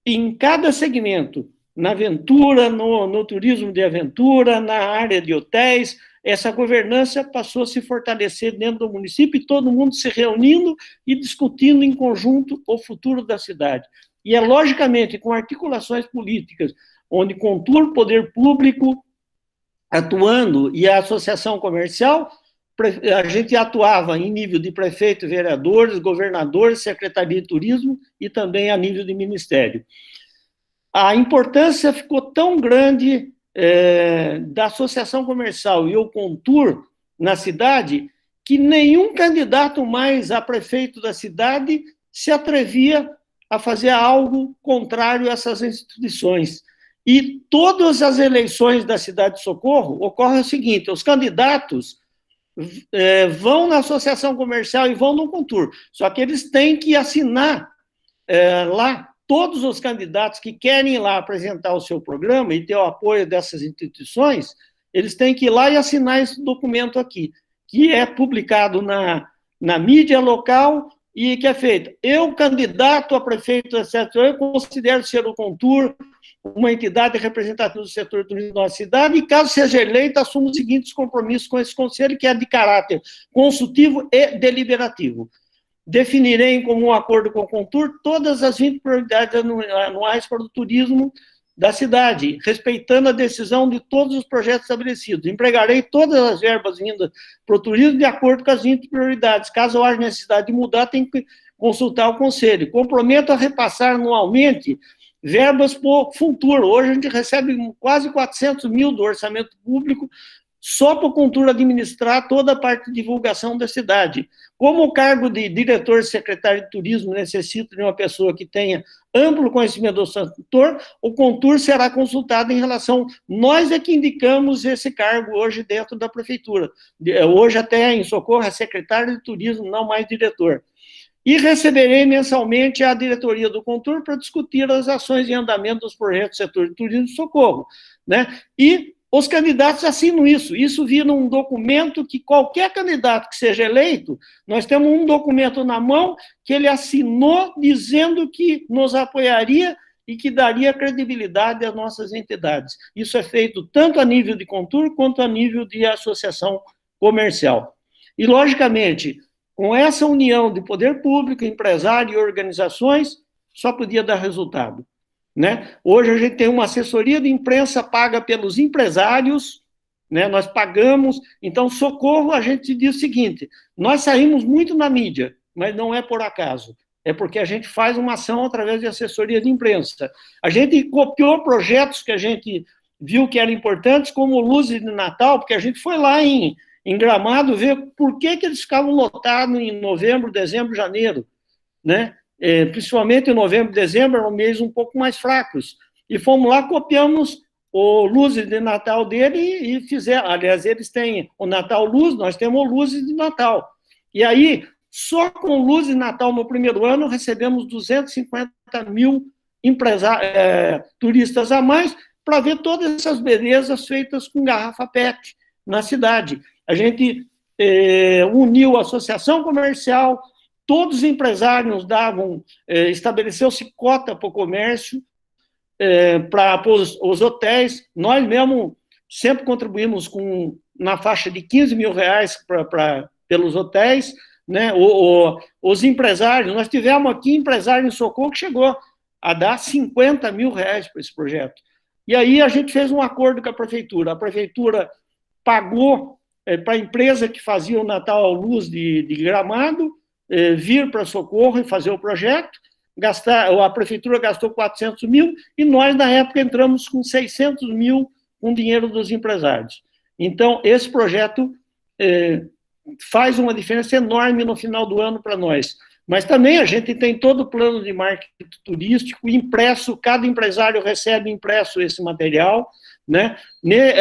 em cada segmento, na aventura, no turismo de aventura, na área de hotéis, essa governança passou a se fortalecer dentro do município e todo mundo se reunindo e discutindo em conjunto o futuro da cidade. E logicamente, com articulações políticas, onde Contur, Poder Público, atuando, e a Associação Comercial, a gente atuava em nível de prefeito, vereadores, governadores, Secretaria de Turismo e também a nível de ministério. A importância ficou tão grande da Associação Comercial e o Contur na cidade, que nenhum candidato mais a prefeito da cidade se atrevia a fazer algo contrário a essas instituições. E todas as eleições da cidade de Socorro ocorre o seguinte: os candidatos vão na Associação Comercial e vão no Contur, só que eles têm que assinar lá. Todos os candidatos que querem ir lá apresentar o seu programa e ter o apoio dessas instituições, eles têm que ir lá e assinar esse documento aqui, que é publicado na mídia local e que é feito. Eu, candidato a prefeito da setor, eu considero ser o Contur uma entidade representativa do setor turístico da nossa cidade, e caso seja eleito, assumo os seguintes compromissos com esse conselho, que é de caráter consultivo e deliberativo. Definirei em comum acordo com o Contur todas as 20 prioridades anuais para o turismo da cidade, respeitando a decisão de todos os projetos estabelecidos. Empregarei todas as verbas vindas para o turismo de acordo com as 20 prioridades. Caso haja necessidade de mudar, tem que consultar o Conselho. Comprometo a repassar anualmente verbas por futuro. Hoje a gente recebe quase 400 mil do orçamento público só para o Contur administrar toda a parte de divulgação da cidade. Como o cargo de diretor e secretário de turismo necessita de uma pessoa que tenha amplo conhecimento do setor, o Contur será consultado em relação... Nós é que indicamos esse cargo hoje dentro da prefeitura. Hoje até em Socorro é secretário de turismo, não mais diretor. E receberei mensalmente a diretoria do Contur para discutir as ações em andamento dos projetos do setor de turismo e socorro, né? E os candidatos assinam isso. Isso vira um documento que qualquer candidato que seja eleito, nós temos um documento na mão que ele assinou dizendo que nos apoiaria e que daria credibilidade às nossas entidades. Isso é feito tanto a nível de Contur quanto a nível de associação comercial. E, logicamente, com essa união de poder público, empresário e organizações, só podia dar resultado, né? Hoje a gente tem uma assessoria de imprensa paga pelos empresários, né? Nós pagamos. Então, Socorro, a gente diz o seguinte, nós saímos muito na mídia, mas não é por acaso, é porque a gente faz uma ação através de assessoria de imprensa. A gente copiou projetos que a gente viu que eram importantes, como Luzes de Natal, porque a gente foi lá em Gramado ver por que eles ficavam lotados em novembro, dezembro, janeiro, né? Principalmente em novembro e dezembro, eram meses um pouco mais fracos. E fomos lá, copiamos o Luzes de Natal dele e fizeram. Aliás, eles têm o Natal Luz, nós temos o Luzes de Natal. E aí, só com Luzes de Natal no primeiro ano, recebemos 250 mil turistas a mais para ver todas essas belezas feitas com garrafa PET na cidade. A gente uniu a associação comercial, todos os empresários estabeleceu-se cota para o comércio, para os hotéis. Nós mesmo sempre contribuímos na faixa de 15 mil reais pelos hotéis, né? Os empresários, nós tivemos aqui empresário em Socorro que chegou a dar 50 mil reais para esse projeto. E aí a gente fez um acordo com a prefeitura pagou para a empresa que fazia o Natal à Luz de Gramado vir para Socorro e fazer o projeto. A prefeitura gastou 400 mil e nós, na época, entramos com 600 mil com dinheiro dos empresários. Então, esse projeto faz uma diferença enorme no final do ano para nós. Mas também a gente tem todo o plano de marketing turístico impresso, cada empresário recebe impresso esse material, né?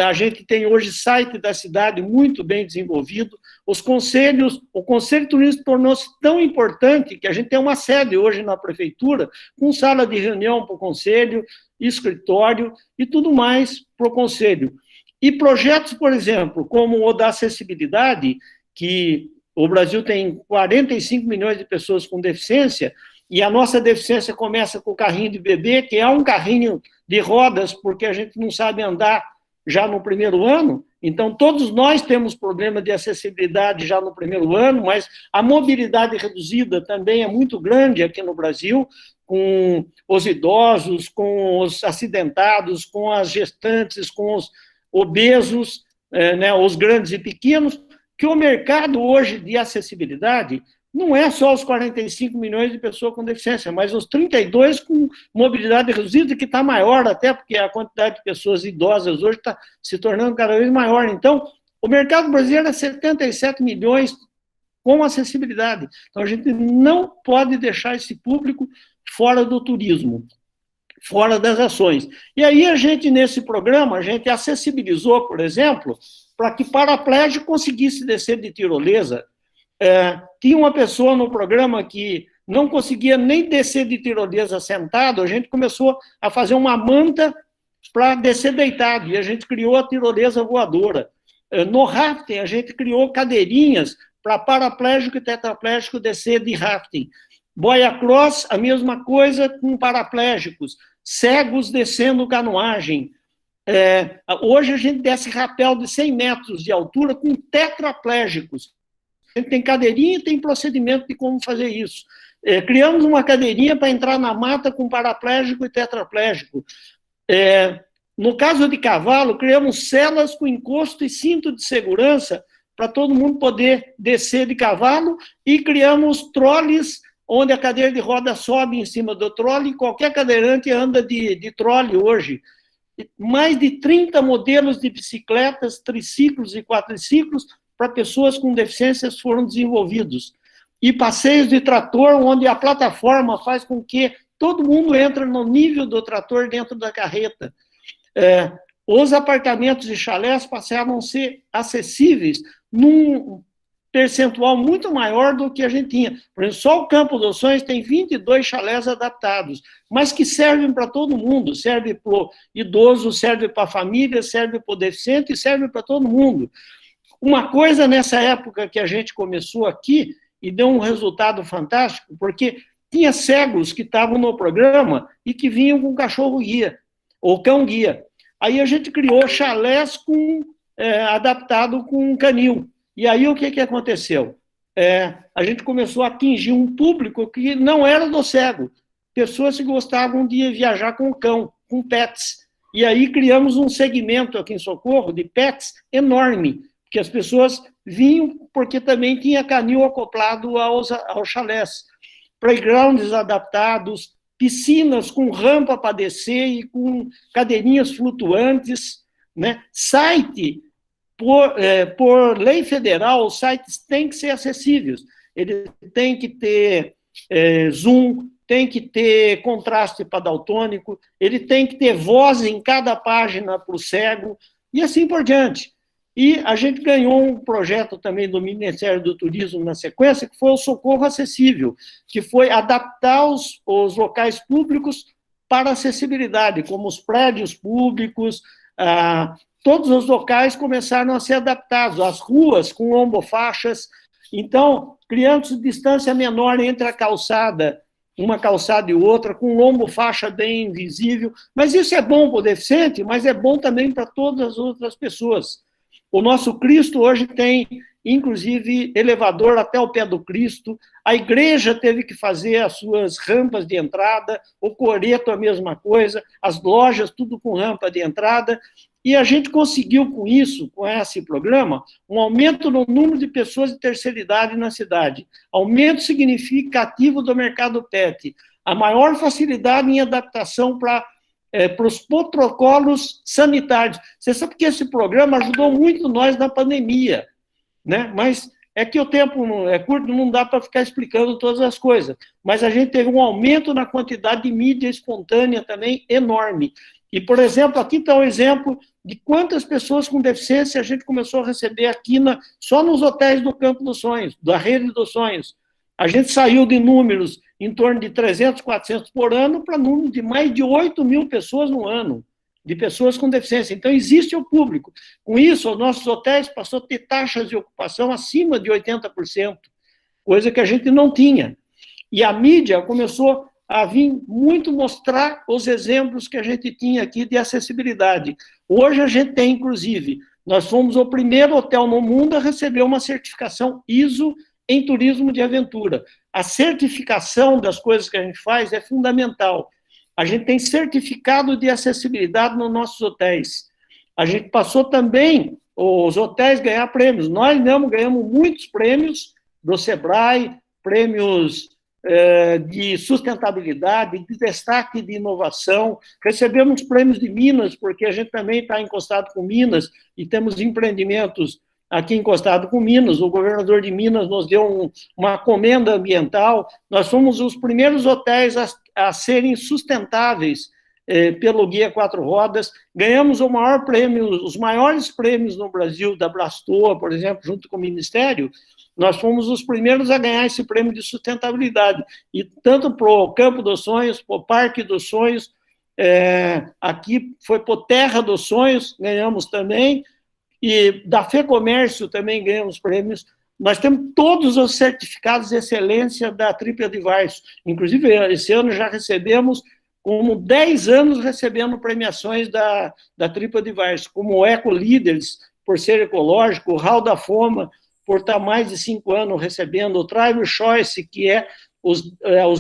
A gente tem hoje site da cidade muito bem desenvolvido, o Conselho de Turismo tornou-se tão importante que a gente tem uma sede hoje na prefeitura, com sala de reunião para o Conselho, escritório e tudo mais para o Conselho. E projetos, por exemplo, como o da acessibilidade, que o Brasil tem 45 milhões de pessoas com deficiência, e a nossa deficiência começa com o carrinho de bebê, que é um carrinho de rodas, porque a gente não sabe andar já no primeiro ano. Então, todos nós temos problema de acessibilidade já no primeiro ano, mas a mobilidade reduzida também é muito grande aqui no Brasil, com os idosos, com os acidentados, com as gestantes, com os obesos, né, os grandes e pequenos, que o mercado hoje de acessibilidade não é só os 45 milhões de pessoas com deficiência, mas os 32 com mobilidade reduzida, que está maior até, porque a quantidade de pessoas idosas hoje está se tornando cada vez maior. Então, o mercado brasileiro é 77 milhões com acessibilidade. Então, a gente não pode deixar esse público fora do turismo, fora das ações. E aí, a gente, nesse programa, a gente acessibilizou, por exemplo, para que paraplégico conseguisse descer de tirolesa. Tinha uma pessoa no programa que não conseguia nem descer de tirolesa sentado, a gente começou a fazer uma manta para descer deitado, e a gente criou a tirolesa voadora. No rafting, a gente criou cadeirinhas para paraplégico e tetraplégico descer de rafting. Boia cross, a mesma coisa com paraplégicos, cegos descendo canoagem. Hoje a gente desce rapel de 100 metros de altura com tetraplégicos. A gente tem cadeirinha e tem procedimento de como fazer isso. Criamos uma cadeirinha para entrar na mata com paraplégico e tetraplégico. No caso de cavalo, criamos celas com encosto e cinto de segurança para todo mundo poder descer de cavalo, e criamos trolleys onde a cadeira de roda sobe em cima do trole, e qualquer cadeirante anda de trole hoje. mais de 30 modelos de bicicletas, triciclos e quadriciclos para pessoas com deficiências foram desenvolvidos. E passeios de trator, onde a plataforma faz com que todo mundo entre no nível do trator dentro da carreta. Os apartamentos e chalés passaram a ser acessíveis num percentual muito maior do que a gente tinha. Por exemplo, só o Campo dos Sonhos tem 22 chalés adaptados, mas que servem para todo mundo. Serve para o idoso, serve para a família, serve para o deficiente e serve para todo mundo. Uma coisa nessa época que a gente começou aqui e deu um resultado fantástico, porque tinha cegos que estavam no programa e que vinham com cachorro-guia, ou cão-guia. Aí a gente criou chalés adaptado com canil. E aí o que aconteceu? A gente começou a atingir um público que não era do cego, pessoas que gostavam de viajar com cão, com pets. E aí criamos um segmento aqui em Socorro de pets enorme, que as pessoas vinham porque também tinha canil acoplado aos chalés. Playgrounds adaptados, piscinas com rampa para descer e com cadeirinhas flutuantes, né? Site, por lei federal, os sites têm que ser acessíveis. Ele tem que ter zoom, tem que ter contraste para daltônico, ele tem que ter voz em cada página para o cego, e assim por diante. E a gente ganhou um projeto também do Ministério do Turismo na sequência, que foi o Socorro Acessível, que foi adaptar os locais públicos para acessibilidade, como os prédios públicos, todos os locais começaram a ser adaptados, as ruas com lombofaixas. Então, criando distância menor entre a calçada, uma calçada e outra, com lombofaixa bem visível. Mas isso é bom para o deficiente, mas é bom também para todas as outras pessoas. O nosso Cristo hoje tem, inclusive, elevador até o pé do Cristo. A igreja teve que fazer as suas rampas de entrada, o coreto a mesma coisa, as lojas tudo com rampa de entrada. E a gente conseguiu com isso, com esse programa, um aumento no número de pessoas de terceira idade na cidade, aumento significativo do mercado pet, a maior facilidade em adaptação para os protocolos sanitários. Você sabe que esse programa ajudou muito nós na pandemia, né? Mas é que o tempo é curto, não dá para ficar explicando todas as coisas. Mas a gente teve um aumento na quantidade de mídia espontânea também enorme. E, por exemplo, aqui está um exemplo de quantas pessoas com deficiência a gente começou a receber aqui só nos hotéis do Campo dos Sonhos, da Rede dos Sonhos. A gente saiu de números em torno de 300, 400 por ano para número de mais de 8 mil pessoas no ano, de pessoas com deficiência. Então, existe o público. Com isso, os nossos hotéis passaram a ter taxas de ocupação acima de 80%, coisa que a gente não tinha. E a mídia começou a vir muito mostrar os exemplos que a gente tinha aqui de acessibilidade. Hoje a gente tem, inclusive, nós fomos o primeiro hotel no mundo a receber uma certificação ISO em turismo de aventura. A certificação das coisas que a gente faz é fundamental. A gente tem certificado de acessibilidade nos nossos hotéis. A gente passou também os hotéis ganhar prêmios. Nós mesmo ganhamos muitos prêmios do Sebrae, prêmios de sustentabilidade, de destaque de inovação. Recebemos prêmios de Minas, porque a gente também está encostado com Minas e temos empreendimentos aqui encostado com Minas. O governador de Minas nos deu uma comenda ambiental. Nós fomos os primeiros hotéis a serem sustentáveis pelo Guia Quatro Rodas. Ganhamos o maior prêmio, os maiores prêmios no Brasil, da Brastoa, por exemplo, junto com o Ministério. Nós fomos os primeiros a ganhar esse prêmio de sustentabilidade. E tanto para o Campo dos Sonhos, para o Parque dos Sonhos, aqui foi para o Terra dos Sonhos, ganhamos também, e da FEComércio também ganhamos prêmios. Nós temos todos os certificados de excelência da TripAdvisor. Inclusive, esse ano já recebemos, como 10 anos recebendo premiações da TripAdvisor, como o Eco Leaders, por ser ecológico, o Hall da Fama, por estar mais de 5 anos recebendo, o Travel Choice, que é os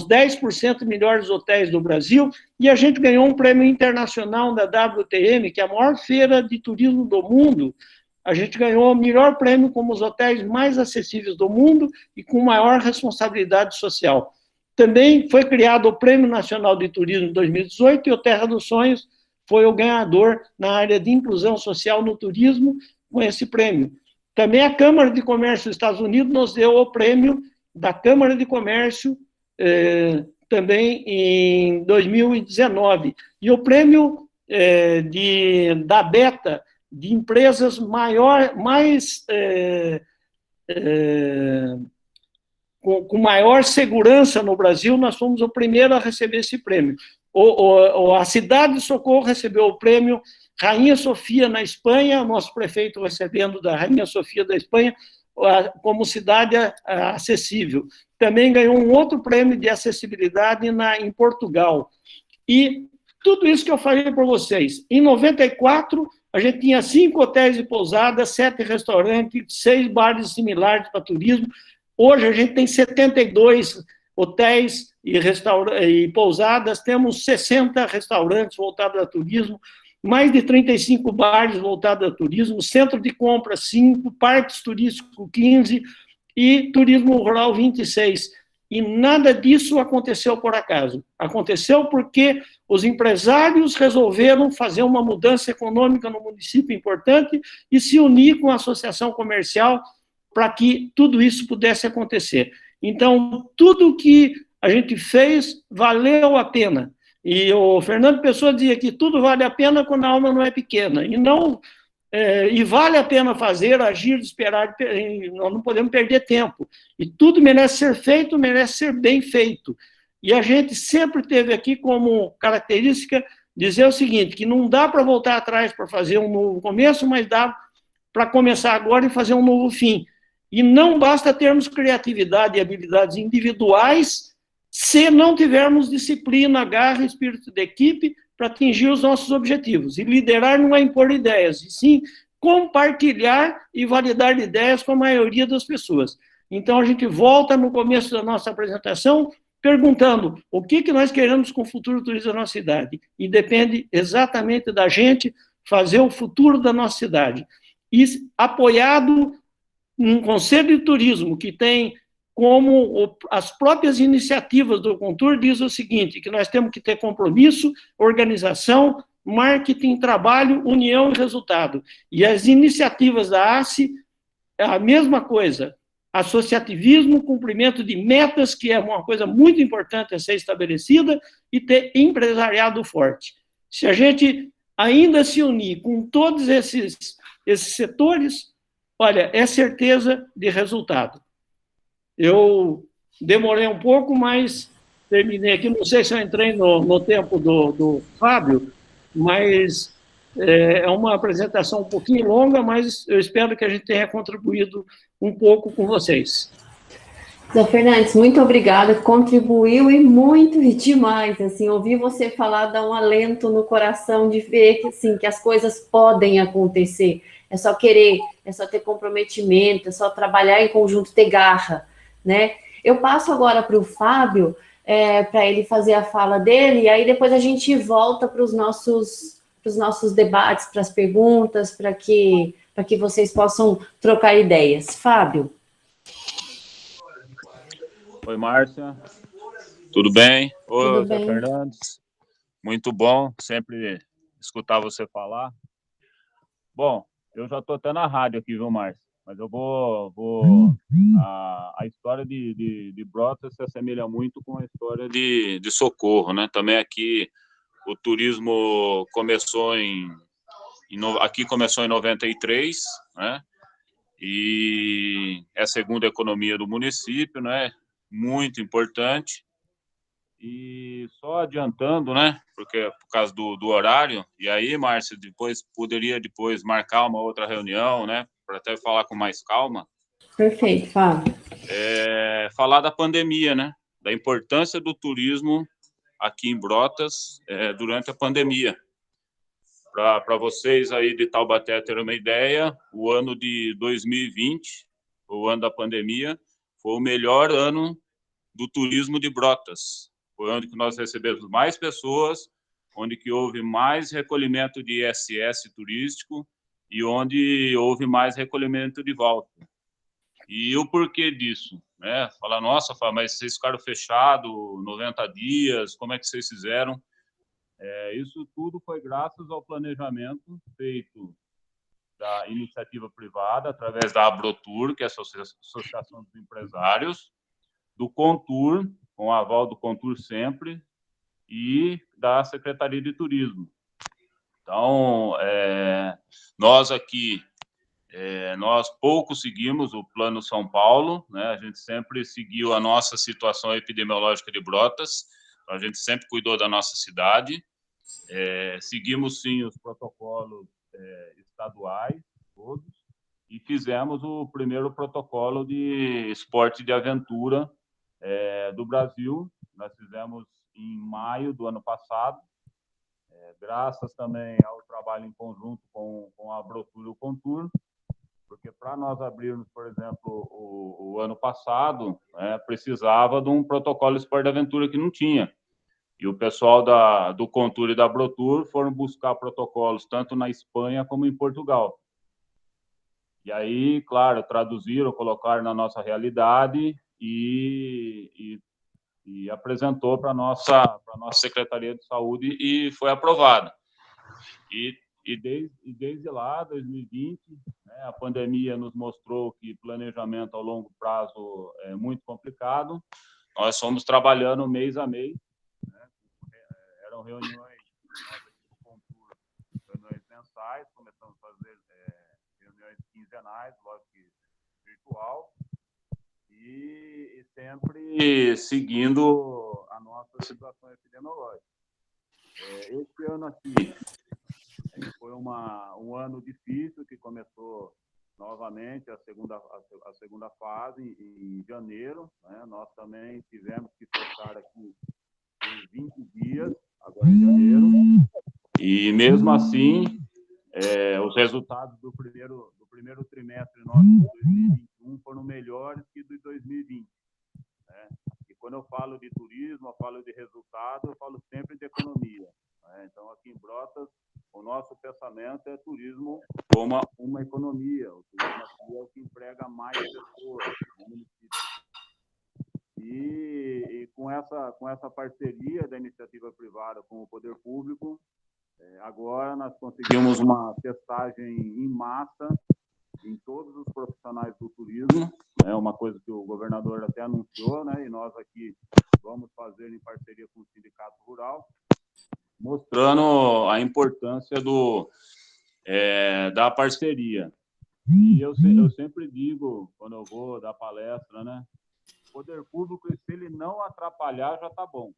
10% melhores hotéis do Brasil, e a gente ganhou um prêmio internacional da WTM, que é a maior feira de turismo do mundo. A gente ganhou o melhor prêmio como os hotéis mais acessíveis do mundo e com maior responsabilidade social. Também foi criado o Prêmio Nacional de Turismo em 2018 e o Terra dos Sonhos foi o ganhador na área de inclusão social no turismo com esse prêmio. Também a Câmara de Comércio dos Estados Unidos nos deu o prêmio da Câmara de Comércio também em 2019. E o prêmio da Beta, de empresas com maior segurança no Brasil, nós fomos o primeiro a receber esse prêmio. A cidade de Socorro recebeu o prêmio Rainha Sofia, na Espanha, nosso prefeito recebendo da Rainha Sofia da Espanha, como cidade acessível. Também ganhou um outro prêmio de acessibilidade em Portugal. E tudo isso que eu falei para vocês. Em 94, a gente tinha 5 hotéis e pousadas, 7 restaurantes, 6 bares similares para turismo. Hoje a gente tem 72 hotéis e pousadas, temos 60 restaurantes voltados a turismo, mais de 35 bares voltados a turismo, centro de compra 5, parques turísticos 15 e turismo rural 26. E nada disso aconteceu por acaso. Aconteceu porque os empresários resolveram fazer uma mudança econômica no município importante e se unir com a associação comercial para que tudo isso pudesse acontecer. Então, tudo que a gente fez valeu a pena. E o Fernando Pessoa dizia que tudo vale a pena quando a alma não é pequena. E vale a pena fazer, agir, esperar, nós não podemos perder tempo. E tudo merece ser feito, merece ser bem feito. E a gente sempre teve aqui como característica dizer o seguinte, que não dá para voltar atrás para fazer um novo começo, mas dá para começar agora e fazer um novo fim. E não basta termos criatividade e habilidades individuais se não tivermos disciplina, garra e espírito de equipe para atingir os nossos objetivos. E liderar não é impor ideias, e sim compartilhar e validar ideias com a maioria das pessoas. Então, a gente volta no começo da nossa apresentação perguntando o que nós queremos com o futuro turismo da nossa cidade. E depende exatamente da gente fazer o futuro da nossa cidade. E apoiado num conselho de turismo que tem como as próprias iniciativas do Contur diz o seguinte, que nós temos que ter compromisso, organização, marketing, trabalho, união e resultado. E as iniciativas da ACE é a mesma coisa, associativismo, cumprimento de metas, que é uma coisa muito importante a ser estabelecida, e ter empresariado forte. Se a gente ainda se unir com todos esses setores, olha, é certeza de resultado. Eu demorei um pouco, mas terminei aqui. Não sei se eu entrei no tempo do Fábio, mas é uma apresentação um pouquinho longa, mas eu espero que a gente tenha contribuído um pouco com vocês. Zé Fernandes, muito obrigada, contribuiu e muito e demais, assim, ouvir você falar dá um alento no coração de ver que, assim, que as coisas podem acontecer, é só querer, é só ter comprometimento, é só trabalhar em conjunto, ter garra, né? Eu passo agora para o Fábio, para ele fazer a fala dele, e aí depois a gente volta para os nossos debates, para as perguntas, para que vocês possam trocar ideias. Fábio. Oi, Márcia. Tudo bem? Oi, Zé Fernandes. Muito bom sempre escutar você falar. Bom, eu já estou até na rádio aqui, viu, Márcia? Mas eu a história de Brotas se assemelha muito com a história de Socorro, né? Também aqui o turismo começou aqui começou em 93, né? E é a segunda economia do município, né? Muito importante. E só adiantando, né? Porque por causa do horário, e aí, Márcia, poderia marcar uma outra reunião, né? Para até falar com mais calma. Perfeito, Fábio. Falar da pandemia, né? Da importância do turismo aqui em Brotas durante a pandemia. Para vocês aí de Taubaté terem uma ideia, o ano de 2020, o ano da pandemia, foi o melhor ano do turismo de Brotas. Foi onde que nós recebemos mais pessoas, onde que houve mais recolhimento de ISS turístico e onde houve mais recolhimento de volta. E o porquê disso? Né? Falar, nossa, mas vocês ficaram fechados 90 dias, como é que vocês fizeram? Isso tudo foi graças ao planejamento feito da iniciativa privada, através da Abrotur, que é a Associação dos Empresários, do Contur, com o aval do Contur sempre, e da Secretaria de Turismo. Então, nós aqui, nós pouco seguimos o Plano São Paulo, né? A gente sempre seguiu a nossa situação epidemiológica de Brotas, a gente sempre cuidou da nossa cidade, seguimos, sim, os protocolos estaduais, todos, e fizemos o primeiro protocolo de esporte de aventura do Brasil. Nós fizemos em maio do ano passado, graças também ao trabalho em conjunto com a Abrotur e o Contur, porque para nós abrirmos, por exemplo, o ano passado, precisava de um protocolo de esporte de aventura que não tinha. E o pessoal do Contur e da Abrotur foram buscar protocolos tanto na Espanha como em Portugal. E aí, claro, traduziram, colocaram na nossa realidade e apresentou para a nossa Secretaria de Saúde e foi aprovada. E desde lá, 2020, né, a pandemia nos mostrou que planejamento a longo prazo é muito complicado. Nós fomos trabalhando mês a mês, né, eram reuniões, nós aqui no Contur, reuniões mensais, começamos a fazer reuniões quinzenais, lógico que virtual, e sempre seguindo a nossa situação epidemiológica. Esse ano aqui foi um ano difícil, que começou novamente a segunda fase em janeiro, né? Nós também tivemos que fechar aqui em 20 dias, agora em janeiro, e mesmo assim, os resultados do primeiro trimestre nosso de 2021 foram melhores que do de 2020. Né? E quando eu falo de turismo, eu falo de resultado, eu falo sempre de economia. Né? Então, aqui em Brotas, o nosso pensamento é turismo como uma economia. O turismo aqui é o que emprega mais pessoas no município. E com essa parceria da iniciativa privada com o poder público, agora nós conseguimos uma testagem em massa em todos os profissionais do turismo, é uma coisa que o governador até anunciou, né? E nós aqui vamos fazer em parceria com o Sindicato Rural, mostrando a importância da parceria. E eu sempre digo, quando eu vou dar palestra, né? O poder público, se ele não atrapalhar, já está bom.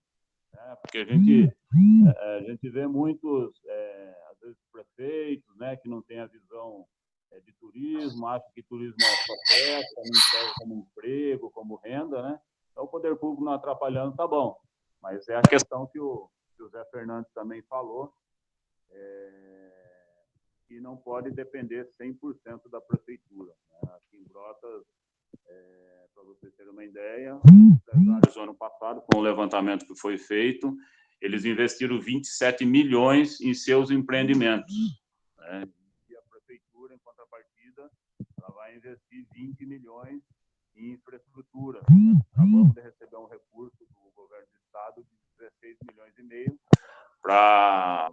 Né? Porque a gente vê muitos, às vezes, prefeitos, né, que não têm a visão de turismo, acham que turismo é só festa, não serve como emprego, como renda, né? Então, o poder público não atrapalhando, está bom. Mas é a questão que o Zé Fernandes também falou, que não pode depender 100% da prefeitura. Né? Aqui em Brotas, para vocês terem uma ideia, os empresários, no ano passado, com o levantamento que foi feito, eles investiram 27 milhões em seus empreendimentos. Né? E a prefeitura, em contrapartida, ela vai investir 20 milhões em infraestrutura. Acabamos de receber um recurso do governo do estado de 16 milhões e meio para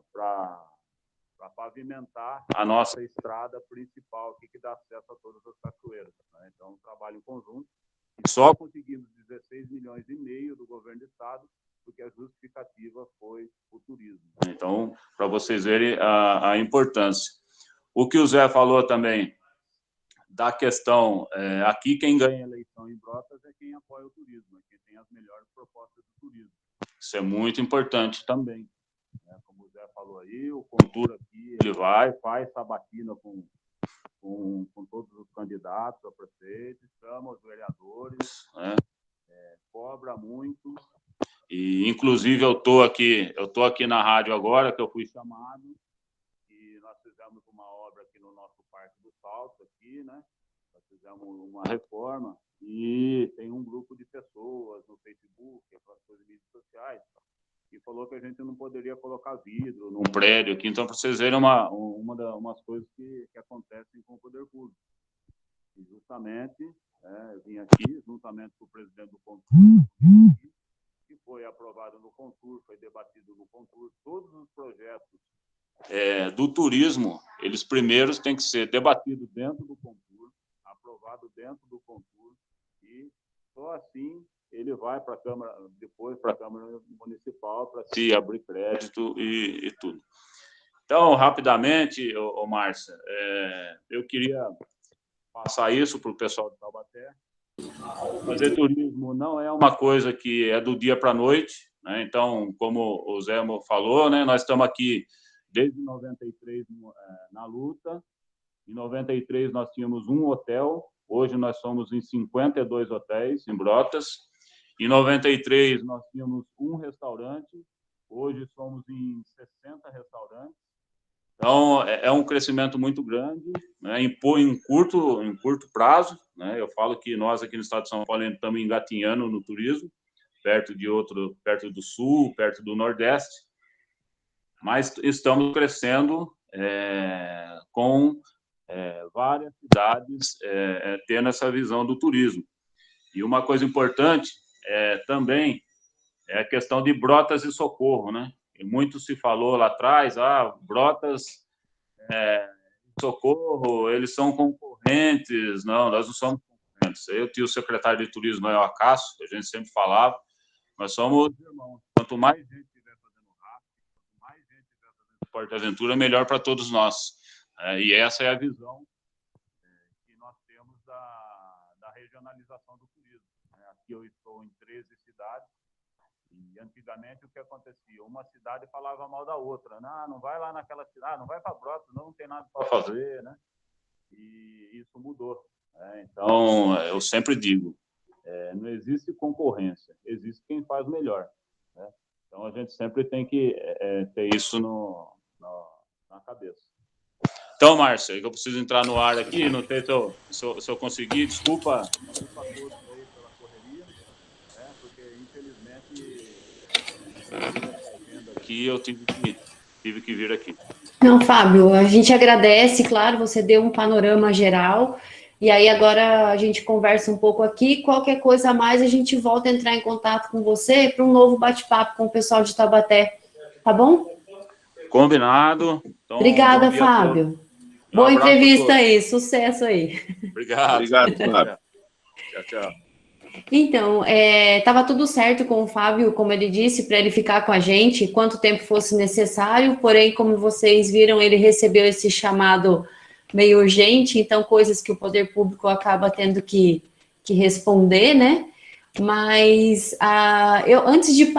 pavimentar a nossa estrada principal aqui, que dá acesso a todas as cachoeiras. Né? Então, um trabalho em conjunto. E só conseguimos 16 milhões e meio do governo do estado, porque a justificativa foi o turismo. Então, para vocês verem a importância. O que o Zé falou também da questão, aqui quem ganha a eleição em Brotas é quem apoia o turismo, é quem tem as melhores propostas do turismo. Isso é muito importante também. Como o Zé falou aí, o Contur aqui, ele faz sabatina com todos os candidatos a prefeito, chama os vereadores, né? Cobra muito. E, inclusive, eu tô aqui na rádio agora, que eu fui chamado, e nós fizemos uma obra aqui no nosso Parque do Salto, aqui, né? Nós fizemos uma reforma, e tem um grupo de pessoas no Facebook, aquelas coisas de mídias sociais, que falou que a gente não poderia colocar vidro num prédio aqui. Então, para vocês verem umas coisas que acontecem com o poder público. E justamente, eu vim aqui, juntamente com o presidente do Conselho, que foi aprovado aprovado no Contur, foi debatido no Contur. Todos os projetos do turismo, eles primeiros têm que ser debatidos dentro do Contur, aprovado dentro do Contur, e só assim ele vai para a Câmara, depois para a Câmara Municipal, para se abrir crédito e tudo. Então, rapidamente, Márcia, eu queria passar isso para o pessoal de Taubaté. Fazer turismo não é uma coisa que é do dia para a noite, né? Então, como o Zé falou, né, nós estamos aqui desde 93 na luta. Em 93 nós tínhamos um hotel, hoje nós somos em 52 hotéis em Brotas. Em 93 nós tínhamos um restaurante, hoje somos em 60 restaurantes. Então, é um crescimento muito grande, né, em curto prazo, né? Eu falo que nós aqui no estado de São Paulo estamos engatinhando no turismo, perto do sul, perto do nordeste, mas estamos crescendo com várias cidades tendo essa visão do turismo. E uma coisa importante também é a questão de Brotas e Socorro, né? E muito se falou lá atrás, Brotas e Socorro, eles são concorrentes. Não, nós não somos concorrentes. Eu tinha o secretário de turismo, Noel Acácio, a gente sempre falava, nós somos irmãos. Quanto mais gente estiver fazendo rafting, quanto mais gente estiver fazendo Porto Aventura, melhor para todos nós. E essa é a visão que nós temos da regionalização do turismo. Aqui eu estou em 13 cidades, e antigamente o que acontecia? Uma cidade falava mal da outra, não vai lá naquela cidade, não vai para Brotas, não tem nada para fazer, né? E isso mudou. Então, eu sempre digo, não existe concorrência, existe quem faz melhor, né? Então, a gente sempre tem que ter isso na cabeça. Então, Márcia, eu preciso entrar no ar aqui, não sei se eu conseguir, desculpa a todos aí pela correria, porque, infelizmente, aqui eu tive que vir aqui. Não, Fábio, a gente agradece, claro, você deu um panorama geral, e aí agora a gente conversa um pouco aqui, qualquer coisa a mais a gente volta a entrar em contato com você para um novo bate-papo com o pessoal de Taubaté, tá bom? Combinado. Então, obrigada, Fábio. Boa entrevista aí, sucesso aí. Obrigado, Fábio. Tchau. Então, estava tudo certo com o Fábio, como ele disse, para ele ficar com a gente, quanto tempo fosse necessário, porém, como vocês viram, ele recebeu esse chamado meio urgente, então, coisas que o poder público acaba tendo que responder, né? Mas, antes de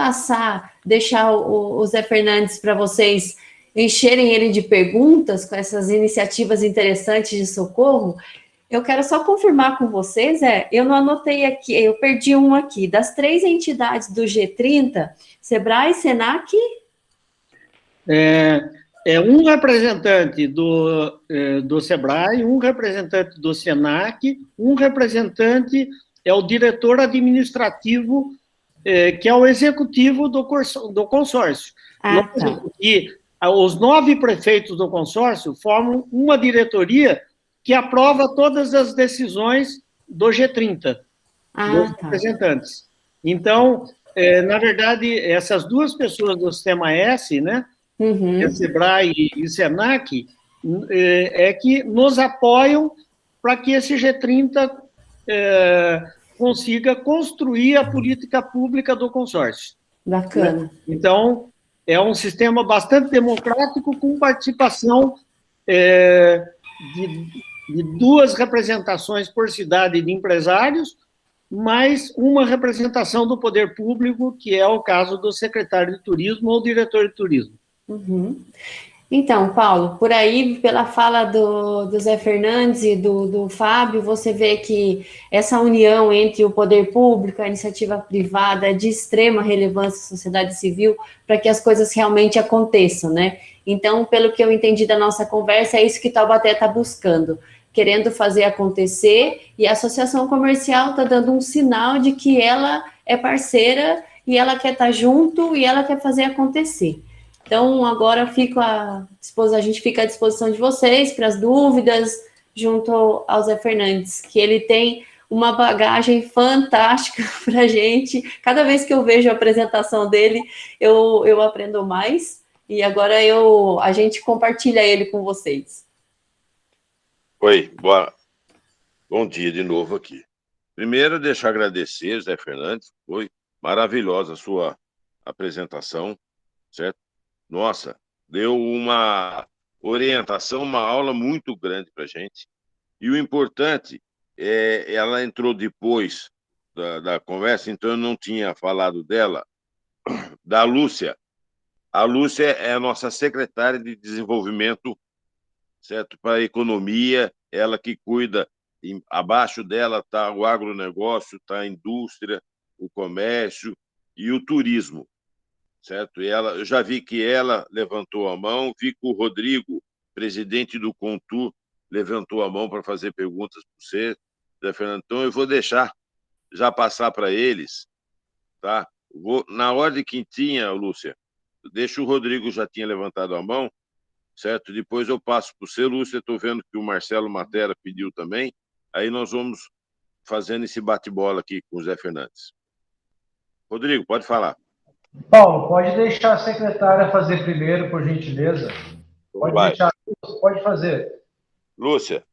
deixar o Zé Fernandes para vocês encherem ele de perguntas com essas iniciativas interessantes de socorro, eu quero só confirmar com vocês, eu não anotei aqui, eu perdi um aqui, das 3 entidades do G30, Sebrae, Senac... Um representante do Sebrae, um representante do Senac, um representante é o diretor administrativo, que é o executivo do consórcio. Tá. E os 9 prefeitos do consórcio formam uma diretoria que aprova todas as decisões do G30, dos representantes. Então, na verdade, essas 2 pessoas do Sistema S, né, Sebrae e Senac, que nos apoiam para que esse G30 consiga construir a política pública do consórcio. Bacana. Então, é um sistema bastante democrático, com participação de 2 representações por cidade de empresários, mais uma representação do poder público, que é o caso do secretário de turismo ou diretor de turismo. Então, Paulo, por aí, pela fala do Zé Fernandes e do Fábio, você vê que essa união entre o poder público, a iniciativa privada, é de extrema relevância à sociedade civil para que as coisas realmente aconteçam, né? Então, pelo que eu entendi da nossa conversa, é isso que Taubaté está buscando, querendo fazer acontecer, e a associação comercial está dando um sinal de que ela é parceira e ela quer estar junto e ela quer fazer acontecer. Então, agora a gente fica à disposição de vocês para as dúvidas, junto ao Zé Fernandes, que ele tem uma bagagem fantástica para a gente. Cada vez que eu vejo a apresentação dele, eu aprendo mais, e agora a gente compartilha ele com vocês. Oi, bom dia de novo aqui. Primeiro, deixa eu agradecer, Zé Fernandes, foi maravilhosa a sua apresentação, certo? Nossa, deu uma orientação, uma aula muito grande para a gente. E o importante, ela entrou depois da conversa, então eu não tinha falado dela, da Lúcia. A Lúcia é a nossa secretária de desenvolvimento, certo? Para a economia, ela que cuida, abaixo dela está o agronegócio, está a indústria, o comércio e o turismo, certo? E eu já vi que ela levantou a mão, vi que o Rodrigo, presidente do Contur, levantou a mão para fazer perguntas para você, Zé Fernando. Então, eu vou deixar, já passar para eles, tá? Na ordem que tinha, Lúcia, deixa o Rodrigo, já tinha levantado a mão, certo? Depois eu passo para você, Lúcia, estou vendo que o Marcelo Matera pediu também, aí nós vamos fazendo esse bate-bola aqui com o Zé Fernandes. Rodrigo, pode falar. Paulo, pode deixar a secretária fazer primeiro, por gentileza. Pode deixar, pode fazer. Lúcia,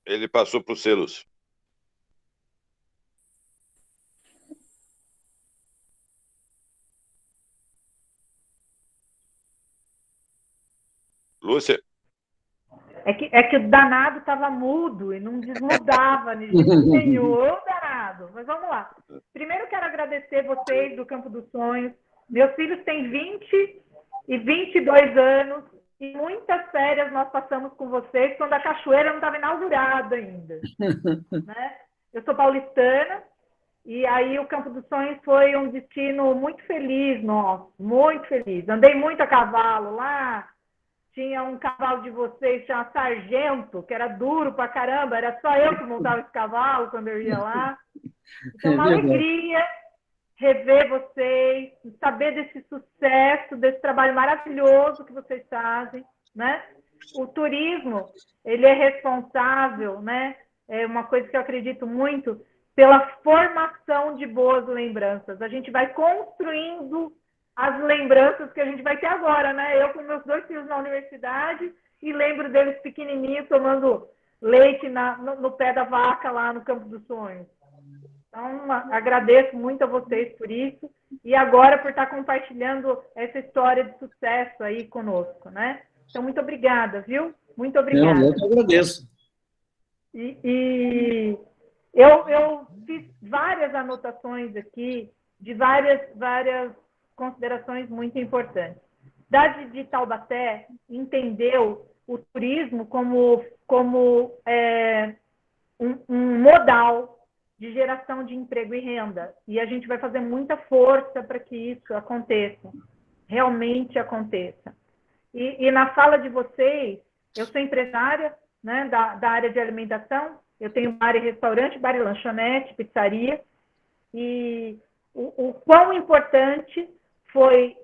ele passou para você, Lúcia. Lúcia. É que o danado estava mudo e não desmudava, nenhum danado. Mas vamos lá. Primeiro quero agradecer vocês do Campo dos Sonhos. Meus filhos têm 20 e 22 anos e muitas férias nós passamos com vocês quando a cachoeira não estava inaugurada ainda. Né? Eu sou paulistana e aí o Campo dos Sonhos foi um destino muito feliz nosso, muito feliz. Andei muito a cavalo lá. Tinha um cavalo de vocês, chama Sargento, que era duro pra caramba, era só eu que montava esse cavalo quando eu ia lá. Então, uma alegria rever vocês, saber desse sucesso, desse trabalho maravilhoso que vocês fazem, né? O turismo, ele é responsável, né? É uma coisa que eu acredito muito, pela formação de boas lembranças. A gente vai construindo as lembranças que a gente vai ter agora, né? Eu com meus 2 filhos na universidade e lembro deles pequenininhos tomando leite no pé da vaca lá no Campo dos Sonhos. Então, agradeço muito a vocês por isso e agora por estar compartilhando essa história de sucesso aí conosco, né? Então, muito obrigada, viu? Muito obrigada. Eu que agradeço. E eu fiz várias anotações aqui de várias considerações muito importantes. A cidade de Taubaté entendeu o turismo como um modal de geração de emprego e renda. E a gente vai fazer muita força para que isso aconteça, realmente aconteça. E na fala de vocês, eu sou empresária, né, da área de alimentação, eu tenho bar e restaurante, bar e lanchonete, pizzaria, e o quão importante foi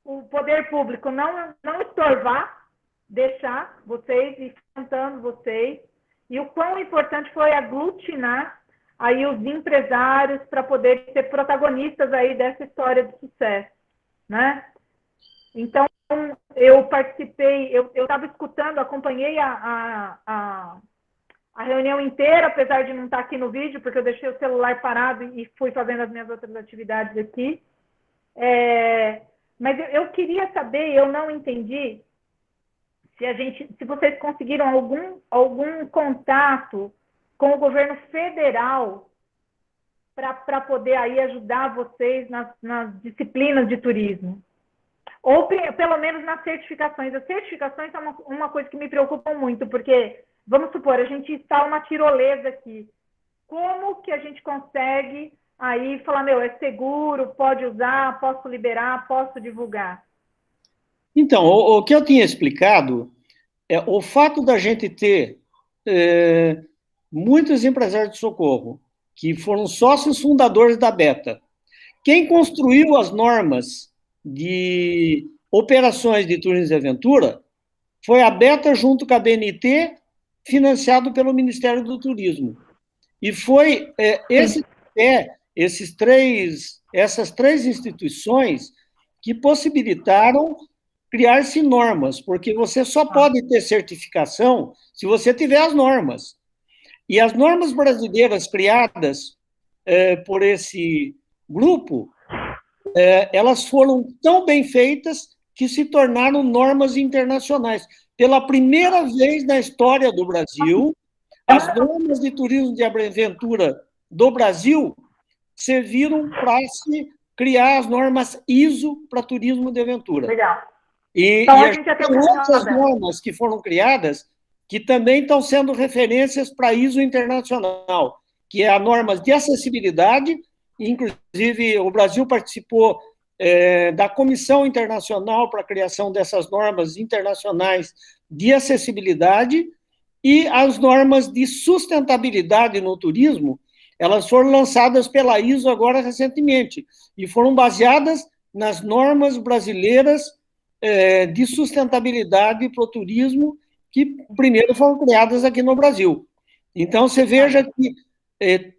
o poder público não estorvar, deixar vocês e cantando vocês, e o quão importante foi aglutinar aí os empresários para poder ser protagonistas aí dessa história de sucesso, né? Então, eu participei, eu estava escutando, acompanhei a reunião inteira, apesar de não estar aqui no vídeo, porque eu deixei o celular parado e fui fazendo as minhas outras atividades aqui. Mas eu queria saber, eu não entendi, se vocês conseguiram algum contato com o governo federal para poder aí ajudar vocês nas disciplinas de turismo. Ou pelo menos nas certificações. As certificações são uma coisa que me preocupa muito, porque, vamos supor, a gente instala uma tirolesa aqui. Como que a gente consegue aí falar, é seguro, pode usar, posso liberar, posso divulgar? Então, o que eu tinha explicado é o fato da gente ter muitos empresários de socorro que foram sócios fundadores da Beta. Quem construiu as normas de operações de turismo e aventura foi a Beta junto com a BNT, financiado pelo Ministério do Turismo. E foi essas três instituições que possibilitaram criar-se normas, porque você só pode ter certificação se você tiver as normas. E as normas brasileiras criadas por esse grupo, elas foram tão bem feitas que se tornaram normas internacionais. Pela primeira vez na história do Brasil, as normas de turismo de aventura do Brasil serviram para se criar as normas ISO para turismo de aventura. Legal. Então, a gente já tem outras normas que foram criadas que também estão sendo referências para ISO internacional, que é a norma de acessibilidade. Inclusive, o Brasil participou da Comissão Internacional para a criação dessas normas internacionais de acessibilidade, e as normas de sustentabilidade no turismo, elas foram lançadas pela ISO agora recentemente, e foram baseadas nas normas brasileiras de sustentabilidade para o turismo, que primeiro foram criadas aqui no Brasil. Então, você veja que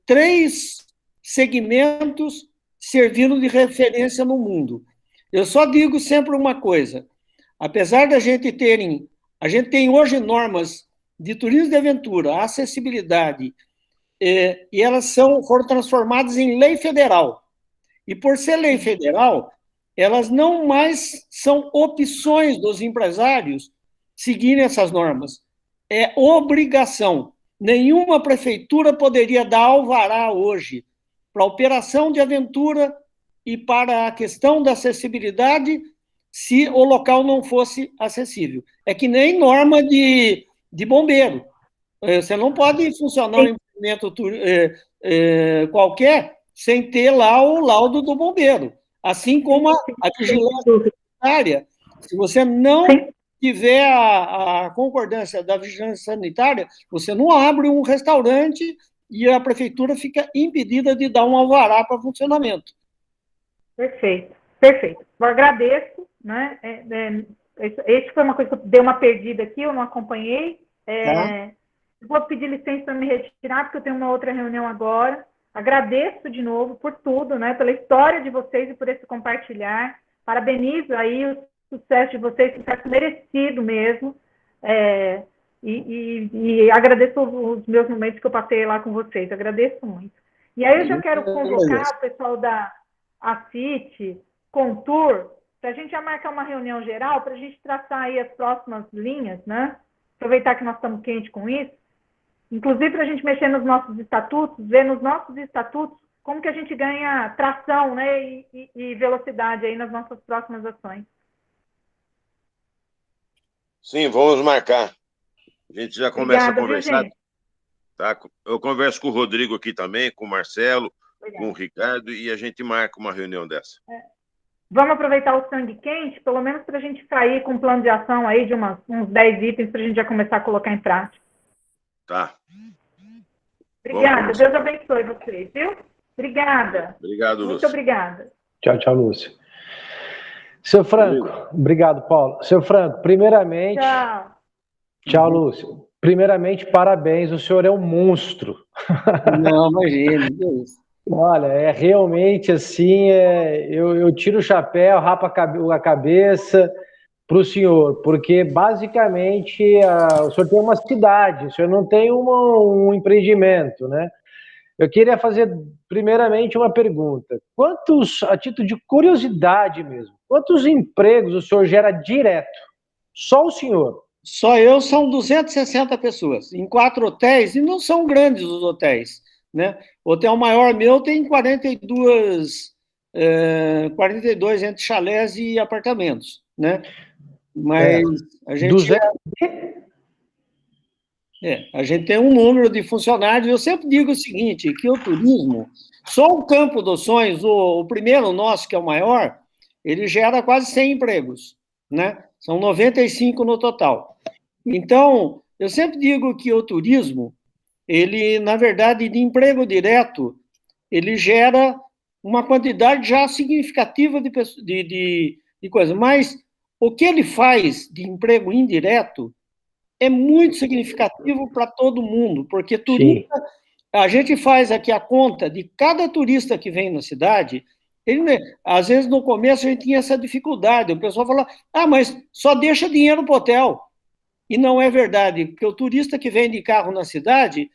3 segmentos serviram de referência no mundo. Eu só digo sempre uma coisa: apesar da gente a gente tem hoje normas de turismo de aventura, acessibilidade, e elas foram transformadas em lei federal. E por ser lei federal, elas não mais são opções dos empresários seguirem essas normas. É obrigação. Nenhuma prefeitura poderia dar alvará hoje para a operação de aventura e para a questão da acessibilidade se o local não fosse acessível. É que nem norma de bombeiro. Você não pode funcionar um empreendimento qualquer sem ter lá o laudo do bombeiro. Assim como a vigilância sanitária. Se você não tiver a concordância da vigilância sanitária, você não abre um restaurante e a prefeitura fica impedida de dar um alvará para funcionamento. Perfeito, perfeito. Eu agradeço, né? Esse foi uma coisa que eu dei uma perdida aqui, eu não acompanhei. Vou pedir licença para me retirar, porque eu tenho uma outra reunião agora. Agradeço de novo por tudo, né? Pela história de vocês e por esse compartilhar. Parabenizo aí o sucesso de vocês, sucesso merecido mesmo. E agradeço os meus momentos que eu passei lá com vocês. Agradeço muito. E aí eu já quero convocar o pessoal da ACIT, Contour, para a gente já marcar uma reunião geral, para a gente traçar aí as próximas linhas, né? Aproveitar que nós estamos quentes com isso. Inclusive para a gente mexer nos nossos estatutos, ver nos nossos estatutos como que a gente ganha tração, né, e velocidade aí nas nossas próximas ações. Sim, vamos marcar. A gente já começa a conversar. Viu, tá? Eu converso com o Rodrigo aqui também, com o Marcelo, com o Ricardo, e a gente marca uma reunião dessa. Vamos aproveitar o sangue quente, pelo menos para a gente sair com um plano de ação aí de uns 10 itens para a gente já começar a colocar em prática. Tá. Obrigada. Deus abençoe vocês, viu? Obrigada. Obrigado, Lúcio. Muito obrigada. Tchau, tchau, Lúcio. Seu Franco, obrigado, Paulo. Seu Franco, primeiramente... Tchau, Lúcio. Primeiramente, parabéns, o senhor é um monstro. Não, imagina, Olha, é realmente assim, eu tiro o chapéu, rapo a cabeça para o senhor, porque basicamente o senhor tem uma cidade, o senhor não tem um empreendimento, né? Eu queria fazer primeiramente uma pergunta. A título de curiosidade mesmo, quantos empregos o senhor gera direto? Só o senhor? Só eu, são 260 pessoas, em 4 hotéis, e não são grandes os hotéis, né? O hotel maior meu tem 42 entre chalés e apartamentos, né? Mas a gente... a gente tem um número de funcionários. Eu sempre digo o seguinte, que o turismo, só o Campo dos Sonhos, o primeiro nosso, que é o maior, ele gera quase 100 empregos, né? São 95 no total. Então, eu sempre digo que o turismo, ele, na verdade, de emprego direto, ele gera uma quantidade já significativa de coisas. Mas o que ele faz de emprego indireto é muito significativo para todo mundo, porque turista, a gente faz aqui a conta de cada turista que vem na cidade. Às vezes, no começo, a gente tinha essa dificuldade. O pessoal fala, mas só deixa dinheiro para o hotel. E não é verdade, porque o turista que vem de carro na cidade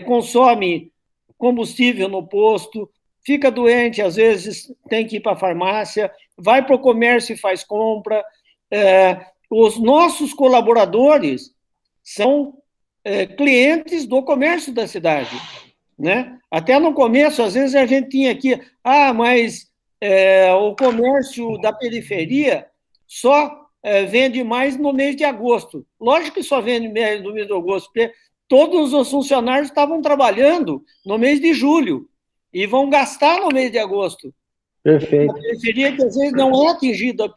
consome combustível no posto, fica doente, às vezes tem que ir para a farmácia, vai para o comércio e faz compra. Os nossos colaboradores são clientes do comércio da cidade, né? Até no começo, às vezes, a gente tinha aqui, mas o comércio da periferia só vende mais no mês de agosto. Lógico que só vende no mês de agosto, porque todos os funcionários estavam trabalhando no mês de julho e vão gastar no mês de agosto. Perfeito. A periferia que às vezes não é atingida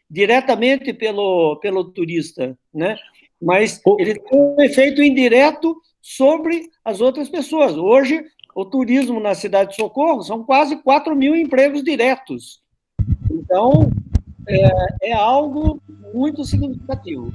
diretamente pelo turista, né? Mas ele tem um efeito indireto sobre as outras pessoas. Hoje, o turismo na cidade de Socorro são quase 4 mil empregos diretos. Então, é algo muito significativo.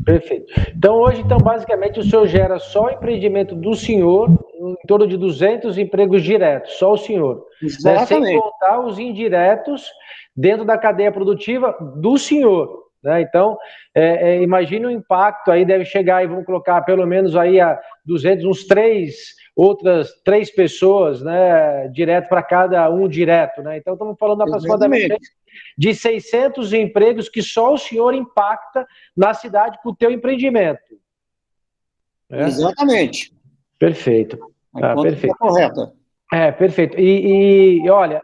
Perfeito. Então, hoje, basicamente, o senhor gera só o empreendimento do senhor, em torno de 200 empregos diretos, só o senhor. Exatamente. Né? Sem contar os indiretos dentro da cadeia produtiva do senhor. Né? Então, imagine o impacto aí, deve chegar aí, vamos colocar pelo menos aí a 200, outras 3 pessoas, né, direto para cada um direto, né? Então, estamos falando aproximadamente de 600 empregos que só o senhor impacta na cidade com o teu empreendimento. Exatamente. Perfeito. Perfeito. Correta. Perfeito. E olha,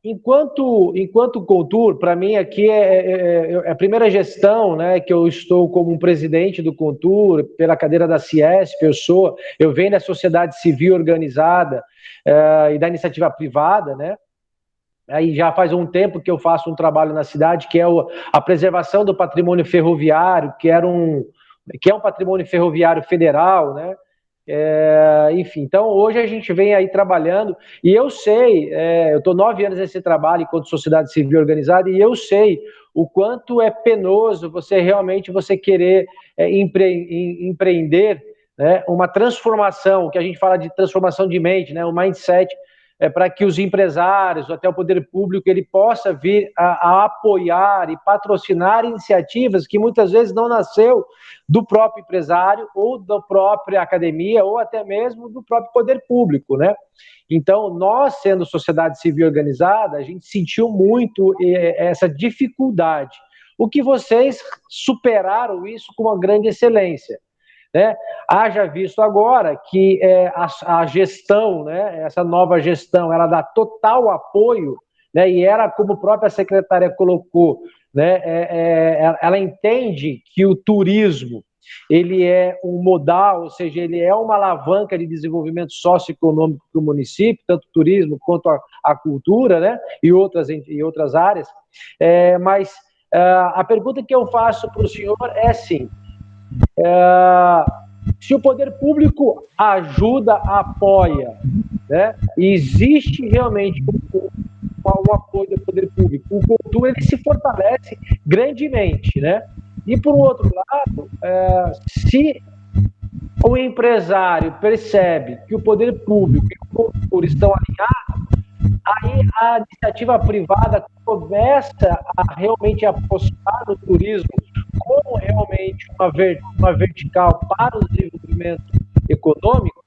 enquanto Contour, para mim aqui é a primeira gestão, né, que eu estou como presidente do Contour, pela cadeira da Ciesp, eu venho da sociedade civil organizada e da iniciativa privada, né? Aí já faz um tempo que eu faço um trabalho na cidade que é a preservação do patrimônio ferroviário, que é um patrimônio ferroviário federal, né? Enfim, então hoje a gente vem aí trabalhando e eu sei, eu estou 9 anos nesse trabalho enquanto sociedade civil organizada e eu sei o quanto é penoso você querer empreender, né, uma transformação, que a gente fala de transformação de mente, né, um mindset, para que os empresários, até o poder público, ele possa vir a apoiar e patrocinar iniciativas que muitas vezes não nasceu do próprio empresário ou da própria academia ou até mesmo do próprio poder público, né? Então, nós, sendo sociedade civil organizada, a gente sentiu muito essa dificuldade. O que vocês superaram isso com uma grande excelência. Né? Haja visto agora que a gestão, né, essa nova gestão, ela dá total apoio, né, e ela, como a própria secretária colocou, né, ela entende que o turismo ele é um modal, ou seja, ele é uma alavanca de desenvolvimento socioeconômico para o município, tanto o turismo quanto a cultura, né, e outras áreas. Mas a pergunta que eu faço para o senhor é assim: se o poder público ajuda, apoia, né? E existe realmente um apoio do poder público, o Contour ele se fortalece grandemente, né? E por outro lado, se o empresário percebe que o poder público e o Contour estão alinhados, aí a iniciativa privada começa a realmente apostar no turismo como realmente uma vertical para o desenvolvimento econômico,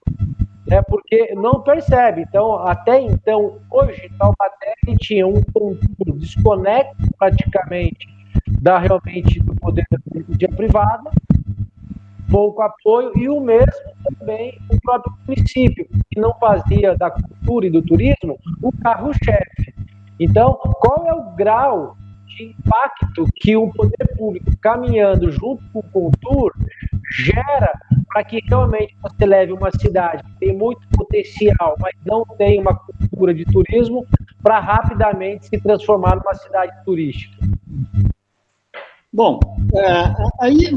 né, porque não percebe. Então, até então, hoje, Taubaté tinha um Contour desconecto praticamente realmente do poder da mídia privada, pouco apoio, e o mesmo também o próprio município, que não fazia da cultura e do turismo o carro-chefe. Então, qual é o grau de impacto que o poder público caminhando junto com o Contour gera para que realmente você leve uma cidade que tem muito potencial, mas não tem uma cultura de turismo, para rapidamente se transformar numa cidade turística? Bom, aí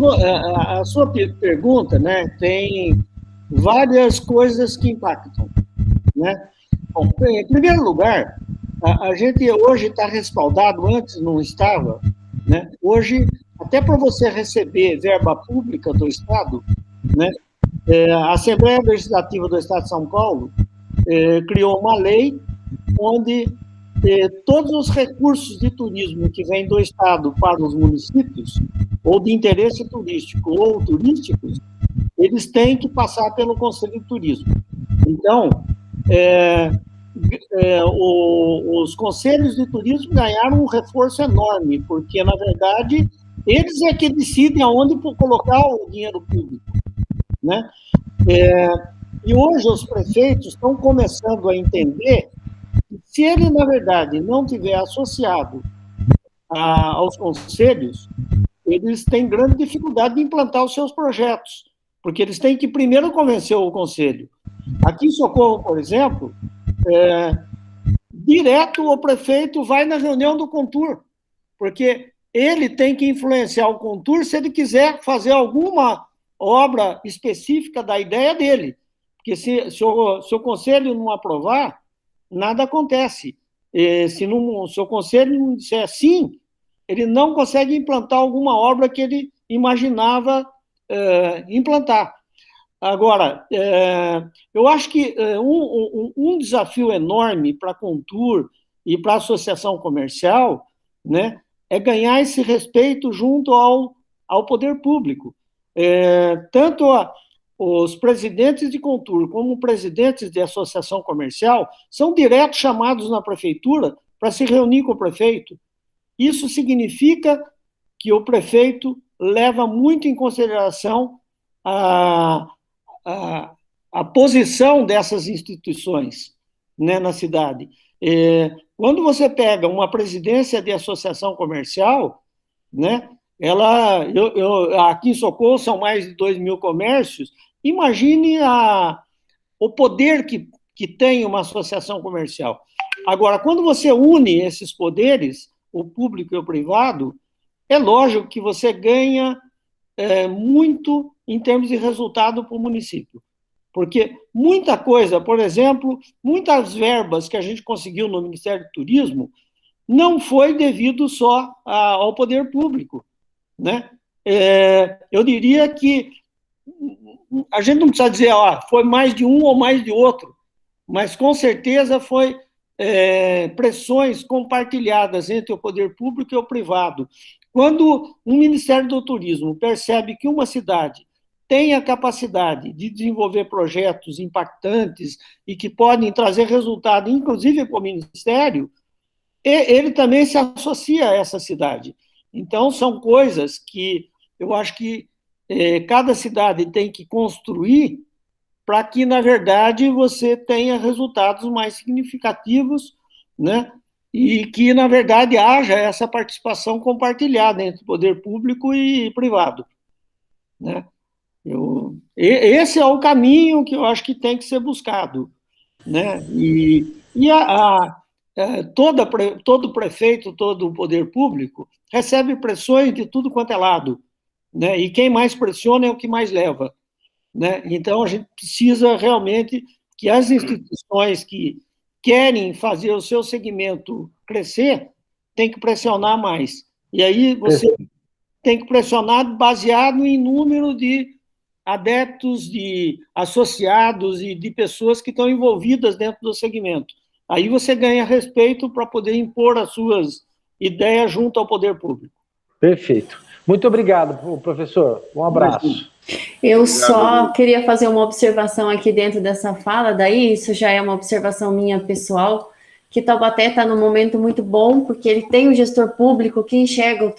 a sua pergunta, né, tem várias coisas que impactam, né? Bom, em primeiro lugar, a gente hoje está respaldado, antes não estava, né? Hoje, até para você receber verba pública do Estado, né, A Assembleia Legislativa do Estado de São Paulo criou uma lei onde todos os recursos de turismo que vêm do Estado para os municípios, ou de interesse turístico ou turísticos, eles têm que passar pelo Conselho de Turismo. Então, os conselhos de turismo ganharam um reforço enorme, porque, na verdade, eles é que decidem aonde colocar o dinheiro público, né? E hoje os prefeitos estão começando a entender que, se ele, na verdade, não tiver associado aos conselhos, eles têm grande dificuldade de implantar os seus projetos, porque eles têm que primeiro convencer o conselho. Aqui em Socorro, por exemplo, direto o prefeito vai na reunião do Contur, porque ele tem que influenciar o Contur se ele quiser fazer alguma obra específica da ideia dele, porque se o conselho não aprovar, nada acontece. Se o conselho não disser sim, ele não consegue implantar alguma obra que ele imaginava implantar. Agora, eu acho que um desafio enorme para a Contur e para a associação comercial, né, é ganhar esse respeito junto ao poder público. Tanto os presidentes de Contur como presidentes de associação comercial são direto chamados na prefeitura para se reunir com o prefeito. Isso significa que o prefeito leva muito em consideração a posição dessas instituições, né, na cidade. Quando você pega uma presidência de associação comercial, né, aqui em Socorro são mais de 2.000 comércios, imagine o poder que tem uma associação comercial. Agora, quando você une esses poderes, o público e o privado, é lógico que você ganha muito em termos de resultado para o município. Porque muita coisa, por exemplo, muitas verbas que a gente conseguiu no Ministério do Turismo não foi devido só ao poder público, né? Eu diria que a gente não precisa dizer, foi mais de um ou mais de outro, mas com certeza foi pressões compartilhadas entre o poder público e o privado. Quando o Ministério do Turismo percebe que uma cidade tem a capacidade de desenvolver projetos impactantes e que podem trazer resultado, inclusive para o Ministério, ele também se associa a essa cidade. Então, são coisas que eu acho que cada cidade tem que construir para que, na verdade, você tenha resultados mais significativos, né? E que, na verdade, haja essa participação compartilhada entre poder público e privado, né? Esse é o caminho que eu acho que tem que ser buscado, né? Todo prefeito, todo o poder público recebe pressões de tudo quanto é lado, né? E quem mais pressiona é o que mais leva, né? Então, a gente precisa realmente que as instituições que querem fazer o seu segmento crescer tem que pressionar mais. E aí você tem que pressionar baseado em número de adeptos, de associados e de pessoas que estão envolvidas dentro do segmento. Aí você ganha respeito para poder impor as suas ideias junto ao poder público. Perfeito. Muito obrigado, professor. Um abraço. Eu só queria fazer uma observação aqui dentro dessa fala, daí isso já é uma observação minha pessoal, que Taubaté está num momento muito bom, porque ele tem um gestor público que enxerga o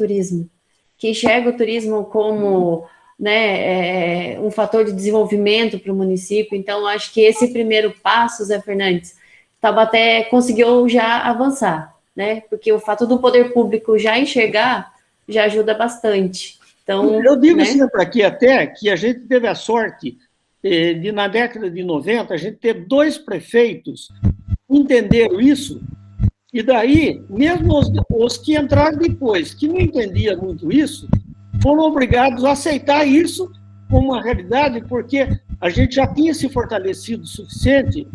turismo como, né, um fator de desenvolvimento para o município. Então, acho que esse primeiro passo, Zé Fernandes, Taubaté conseguiu já avançar, né, porque o fato do poder público já enxergar já ajuda bastante. Então, eu digo sempre aqui até que a gente teve a sorte de, na década de 90, a gente ter 2 prefeitos que entenderam isso, e daí, mesmo os que entraram depois, que não entendiam muito isso, foram obrigados a aceitar isso como uma realidade, porque a gente já tinha se fortalecido o suficiente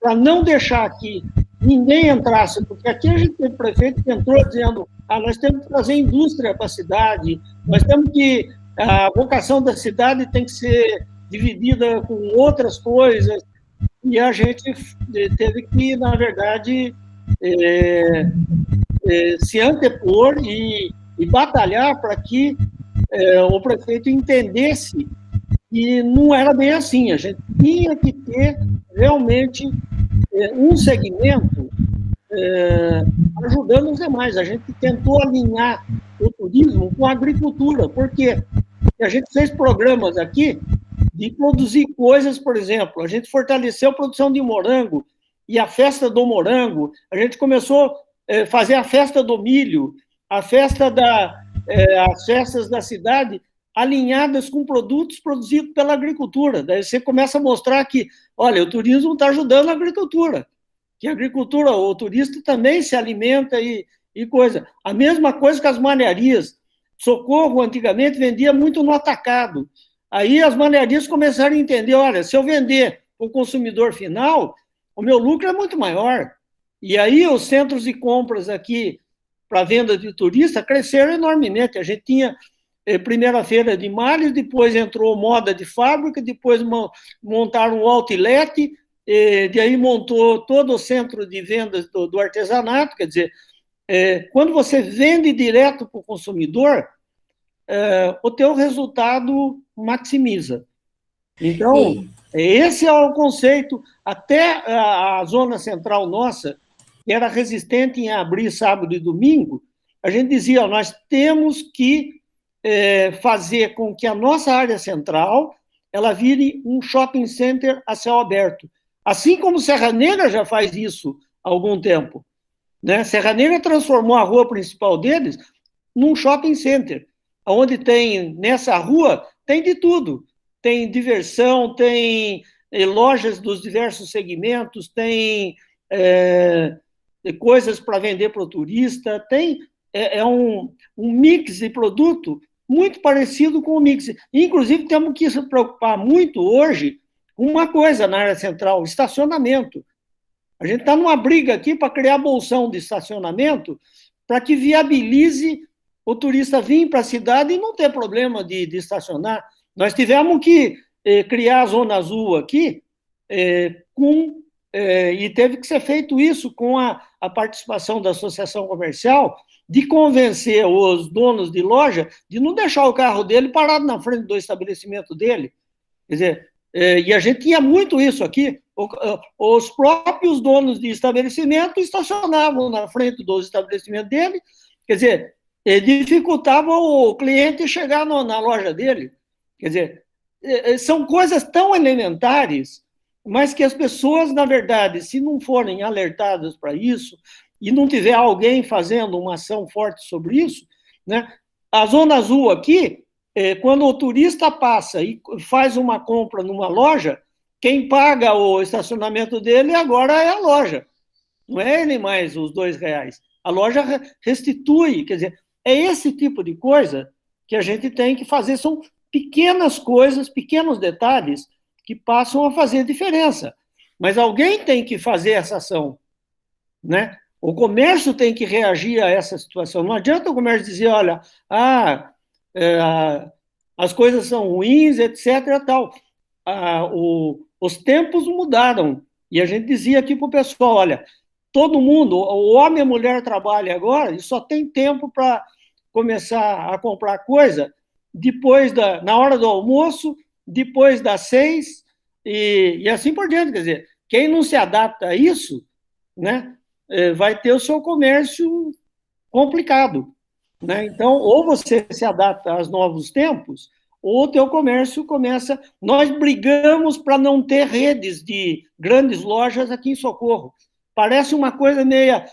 para não deixar que ninguém entrasse, porque aqui a gente teve prefeito que entrou dizendo: nós temos que trazer indústria para a cidade, nós temos que, a vocação da cidade tem que ser dividida com outras coisas, e a gente teve que, na verdade, se antepor e batalhar para que o prefeito entendesse que não era bem assim. A gente tinha que ter realmente um segmento ajudando os demais. A gente tentou alinhar o turismo com a agricultura, porque a gente fez programas aqui de produzir coisas, por exemplo, a gente fortaleceu a produção de morango e a festa do morango, a gente começou a fazer a festa do milho, as festas da cidade alinhadas com produtos produzidos pela agricultura. Daí você começa a mostrar que, olha, o turismo está ajudando a agricultura, que a agricultura, o turista também se alimenta e coisa. A mesma coisa que as malharias. Socorro, antigamente, vendia muito no atacado. Aí as malharias começaram a entender, olha, se eu vender para o consumidor final, o meu lucro é muito maior. E aí os centros de compras aqui para venda de turista cresceram enormemente. A gente tinha primeira feira de malhas, depois entrou moda de fábrica, depois montaram o outlet, daí montou todo o centro de vendas do artesanato. Quer dizer, quando você vende direto para o consumidor, o teu resultado maximiza. Então, esse é o conceito. Até a zona central nossa, que era resistente em abrir sábado e domingo, a gente dizia, nós temos que fazer com que a nossa área central ela vire um shopping center a céu aberto. Assim como Serra Negra já faz isso há algum tempo. Né? Serra Negra transformou a rua principal deles num shopping center, onde tem, nessa rua, tem de tudo. Tem diversão, tem lojas dos diversos segmentos, tem coisas para vender para o turista, tem um mix de produto muito parecido com o mix. Inclusive, temos que se preocupar muito hoje com uma coisa na área central, estacionamento. A gente está numa briga aqui para criar bolsão de estacionamento para que viabilize o turista vir para a cidade e não ter problema de estacionar. Nós tivemos que criar a Zona Azul aqui, e teve que ser feito isso com a participação da associação comercial, de convencer os donos de loja de não deixar o carro dele parado na frente do estabelecimento dele. Quer dizer, e a gente tinha muito isso aqui. Os próprios donos de estabelecimento estacionavam na frente dos estabelecimentos dele, quer dizer, dificultava o cliente chegar na loja dele. Quer dizer, são coisas tão elementares, mas que as pessoas, na verdade, se não forem alertadas para isso, e não tiver alguém fazendo uma ação forte sobre isso, né? A Zona Azul aqui, quando o turista passa e faz uma compra numa loja, quem paga o estacionamento dele agora é a loja, não é ele mais os R$2. A loja restitui, quer dizer, é esse tipo de coisa que a gente tem que fazer, são pequenas coisas, pequenos detalhes que passam a fazer diferença. Mas alguém tem que fazer essa ação, né? O comércio tem que reagir a essa situação. Não adianta o comércio dizer, olha, as coisas são ruins, etc. Tal. Os tempos mudaram. E a gente dizia aqui para o pessoal, olha, todo mundo, o homem e a mulher trabalham agora e só tem tempo para começar a comprar coisa na hora do almoço, depois das 6, e assim por diante. Quer dizer, quem não se adapta a isso, né, vai ter o seu comércio complicado. Né? Então, ou você se adapta aos novos tempos, ou o teu comércio começa... Nós brigamos para não ter redes de grandes lojas aqui em Socorro. Parece uma coisa meia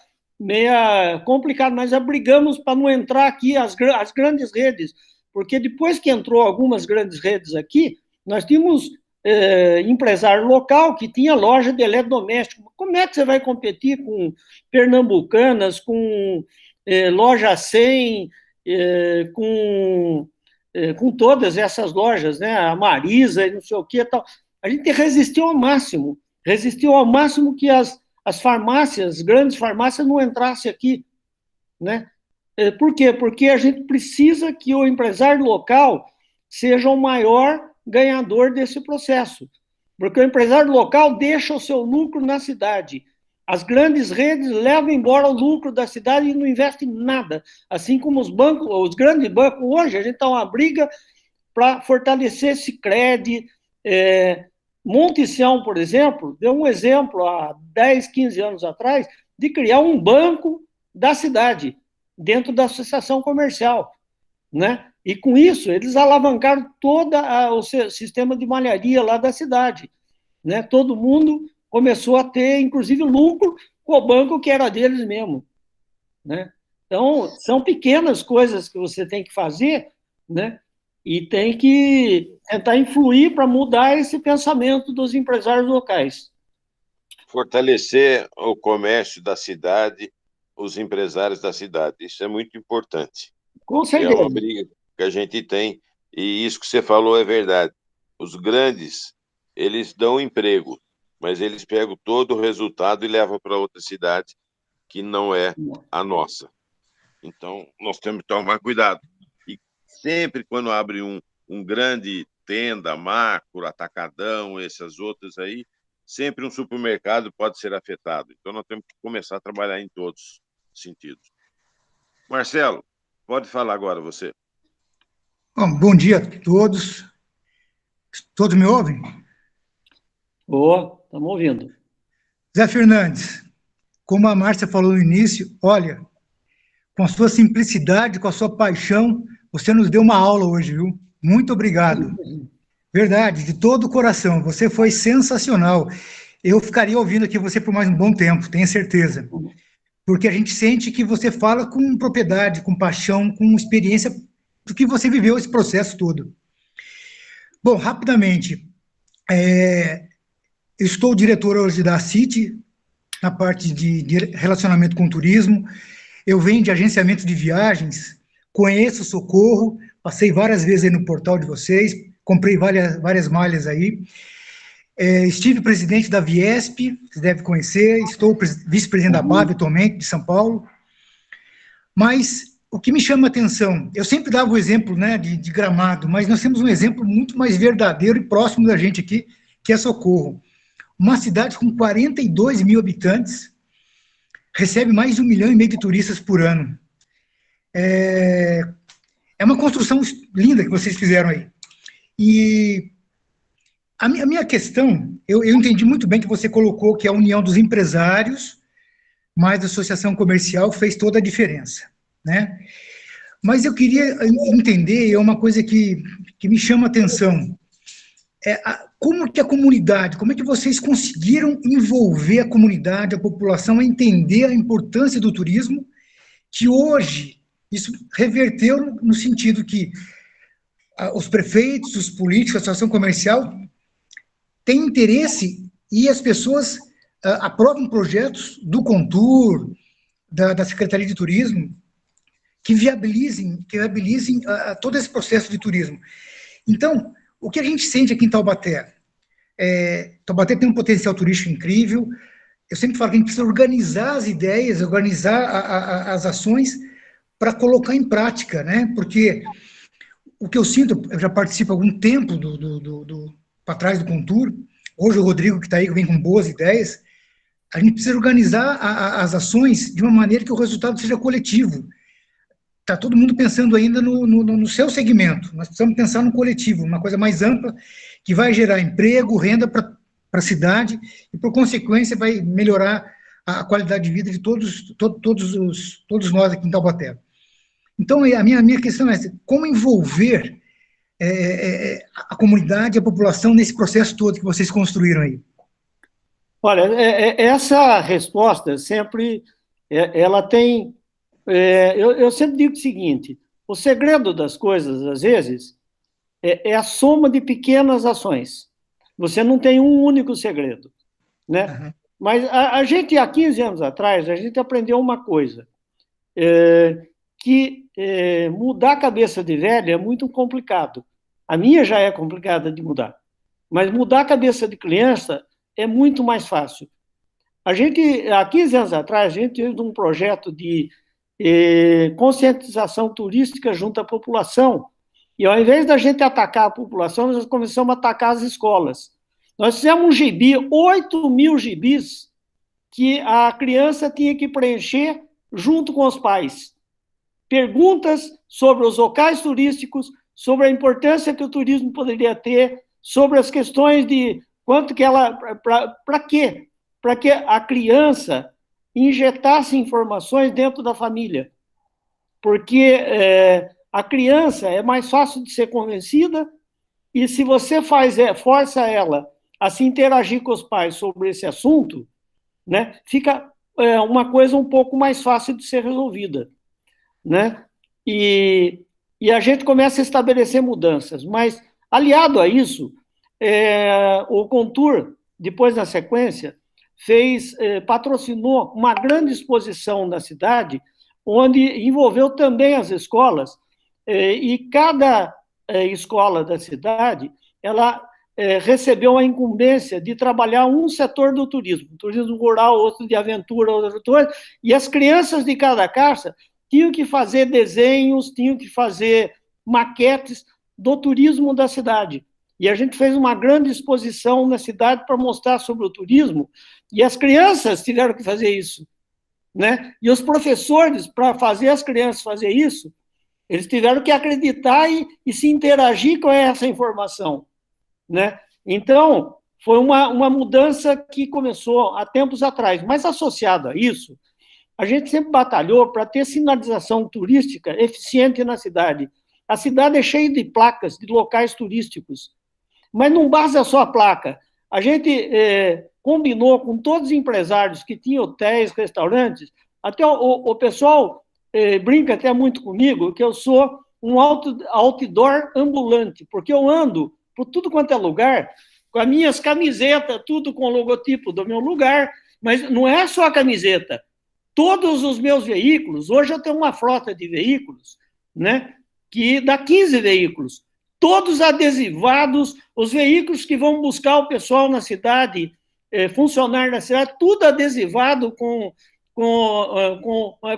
complicada, mas brigamos para não entrar aqui as grandes redes, porque depois que entrou algumas grandes redes aqui, nós tínhamos empresário local que tinha loja de eletrodoméstico. Como é que você vai competir com Pernambucanas, com Loja 100, com todas essas lojas, né? A Marisa e não sei o que tal? A gente resistiu ao máximo que as farmácias, grandes farmácias, não entrassem aqui, né? Por quê? Porque a gente precisa que o empresário local seja o maior ganhador desse processo, porque o empresário local deixa o seu lucro na cidade. As grandes redes levam embora o lucro da cidade e não investem em nada. Assim como os bancos, os grandes bancos, hoje a gente está uma briga para fortalecer Sicredi. Monticião, por exemplo, deu um exemplo há 10, 15 anos atrás de criar um banco da cidade, dentro da associação comercial, né? E com isso, eles alavancaram todo o sistema de malharia lá da cidade, né? Todo mundo começou a ter, inclusive, lucro com o banco que era deles mesmo, né? Então, são pequenas coisas que você tem que fazer, né? E tem que tentar influir para mudar esse pensamento dos empresários locais. Fortalecer o comércio da cidade, os empresários da cidade. Isso é muito importante. Com certeza. É uma briga que a gente tem, e isso que você falou é verdade. Os grandes, eles dão emprego, mas eles pegam todo o resultado e levam para outra cidade que não é a nossa. Então, nós temos que tomar cuidado. E sempre quando abre um grande tenda, macro, atacadão, essas outras aí, sempre um supermercado pode ser afetado. Então, nós temos que começar a trabalhar em todos os sentidos. Marcelo, pode falar agora você. Bom dia a todos. Todos me ouvem? Estamos ouvindo. Zé Fernandes, como a Márcia falou no início, olha, com a sua simplicidade, com a sua paixão, você nos deu uma aula hoje, viu? Muito obrigado. Verdade, de todo o coração, você foi sensacional. Eu ficaria ouvindo aqui você por mais um bom tempo, tenho certeza. Porque a gente sente que você fala com propriedade, com paixão, com experiência do que você viveu esse processo todo. Bom, rapidamente, eu estou diretor hoje da CIT, na parte de relacionamento com turismo. Eu venho de agenciamento de viagens, conheço o Socorro, passei várias vezes aí no portal de vocês, comprei várias malhas aí. Estive presidente da Viesp, você deve conhecer, estou vice-presidente da BAB atualmente, de São Paulo. Mas o que me chama a atenção, eu sempre dava o exemplo, né, de Gramado, mas nós temos um exemplo muito mais verdadeiro e próximo da gente aqui, que é Socorro. Uma cidade com 42 mil habitantes, recebe mais de 1,5 milhão de turistas por ano. É uma construção linda que vocês fizeram aí. E a minha questão, eu entendi muito bem que você colocou que a união dos empresários mais a associação comercial fez toda a diferença, né? Mas eu queria entender, é uma coisa que me chama a atenção, como que a comunidade, como é que vocês conseguiram envolver a comunidade, a população, a entender a importância do turismo, que hoje isso reverteu no sentido que os prefeitos, os políticos, a associação comercial têm interesse e as pessoas aprovam projetos do Contur, da Secretaria de Turismo, que viabilizem todo esse processo de turismo. Então, o que a gente sente aqui em Taubaté? Taubaté tem um potencial turístico incrível. Eu sempre falo que a gente precisa organizar as ideias, organizar as ações para colocar em prática, né? Porque o que eu sinto, eu já participo há algum tempo para trás do Contur, hoje o Rodrigo que está aí, que vem com boas ideias, a gente precisa organizar as ações de uma maneira que o resultado seja coletivo. Está todo mundo pensando ainda no seu segmento, nós precisamos pensar no coletivo, uma coisa mais ampla, que vai gerar emprego, renda para a cidade, e por consequência vai melhorar a qualidade de vida de todos nós aqui em Taubaté. Então, a minha questão é como envolver a comunidade, a população nesse processo todo que vocês construíram aí? Olha, essa resposta sempre, ela tem... eu sempre digo o seguinte, o segredo das coisas, às vezes, é a soma de pequenas ações. Você não tem um único segredo, né? Uhum. Mas a gente, há 15 anos atrás, a gente aprendeu uma coisa, que mudar a cabeça de velho é muito complicado. A minha já é complicada de mudar, mas mudar a cabeça de criança é muito mais fácil. A gente, há 15 anos atrás, a gente teve um projeto de conscientização turística junto à população, E ao invés da gente atacar a população, nós começamos a atacar as escolas. Nós fizemos um gibi, 8.000 gibis, que a criança tinha que preencher junto com os pais. Perguntas sobre os locais turísticos, sobre a importância que o turismo poderia ter, sobre as questões de quanto que ela... Para quê? Para que a criança injetasse informações dentro da família. Porque a criança é mais fácil de ser convencida, e se você força ela a se interagir com os pais sobre esse assunto, né, fica uma coisa um pouco mais fácil de ser resolvida, né? E a gente começa a estabelecer mudanças, mas, aliado a isso, o Contur, depois na sequência, patrocinou uma grande exposição na cidade, onde envolveu também as escolas, e cada escola da cidade, ela recebeu a incumbência de trabalhar um setor do turismo rural, outro de aventura, outro, e as crianças de cada casa tinham que fazer desenhos, tinham que fazer maquetes do turismo da cidade. E a gente fez uma grande exposição na cidade para mostrar sobre o turismo, e as crianças tiveram que fazer isso, né? E os professores, para fazer as crianças fazer isso, eles tiveram que acreditar e se interagir com essa informação, né? Então, foi uma mudança que começou há tempos atrás, mas associado a isso, a gente sempre batalhou para ter sinalização turística eficiente na cidade. A cidade é cheia de placas, de locais turísticos, mas não basta só a placa. A gente combinou com todos os empresários que tinham hotéis, restaurantes, até o pessoal brinca até muito comigo, que eu sou um outdoor ambulante, porque eu ando por tudo quanto é lugar, com as minhas camisetas, tudo com o logotipo do meu lugar, mas não é só a camiseta. Todos os meus veículos, hoje eu tenho uma frota de veículos, né, que dá 15 veículos, todos adesivados, os veículos que vão buscar o pessoal na cidade, funcionário na cidade, tudo adesivado com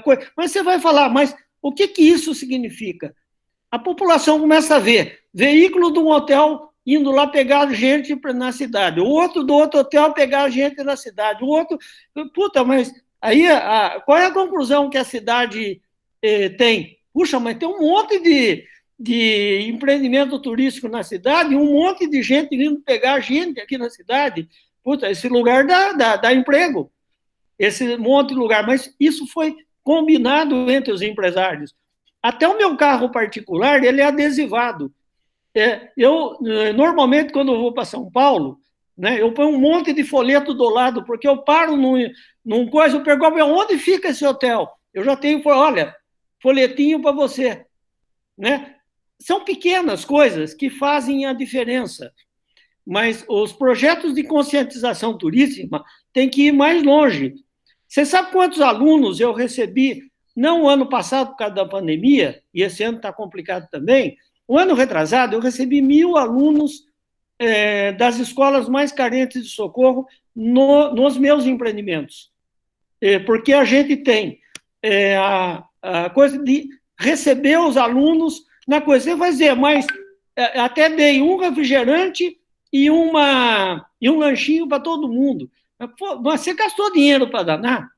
coisa. Mas você vai falar, mas o que isso significa? A população começa a ver veículo de um hotel indo lá pegar gente na cidade, o outro do outro hotel pegar gente na cidade, o outro... Puta, mas aí qual é a conclusão que a cidade tem? Puxa, mas tem um monte de empreendimento turístico na cidade, um monte de gente vindo pegar gente aqui na cidade. Puta, esse lugar dá emprego, esse monte de lugar. Mas isso foi combinado entre os empresários. Até o meu carro particular, ele é adesivado. Eu, normalmente, quando eu vou para São Paulo, né, eu ponho um monte de folheto do lado, porque eu paro num coisa, eu pergunto, onde fica esse hotel? Eu já tenho, olha, folhetinho para você, né? São pequenas coisas que fazem a diferença, mas os projetos de conscientização turística têm que ir mais longe. Você sabe quantos alunos eu recebi, não o ano passado por causa da pandemia, e esse ano está complicado também, o ano retrasado eu recebi 1.000 alunos das escolas mais carentes de socorro nos meus empreendimentos, porque a gente tem a coisa de receber os alunos na coisa. Você vai dizer, mas até dei um refrigerante e um lanchinho para todo mundo. Mas você gastou dinheiro para danar?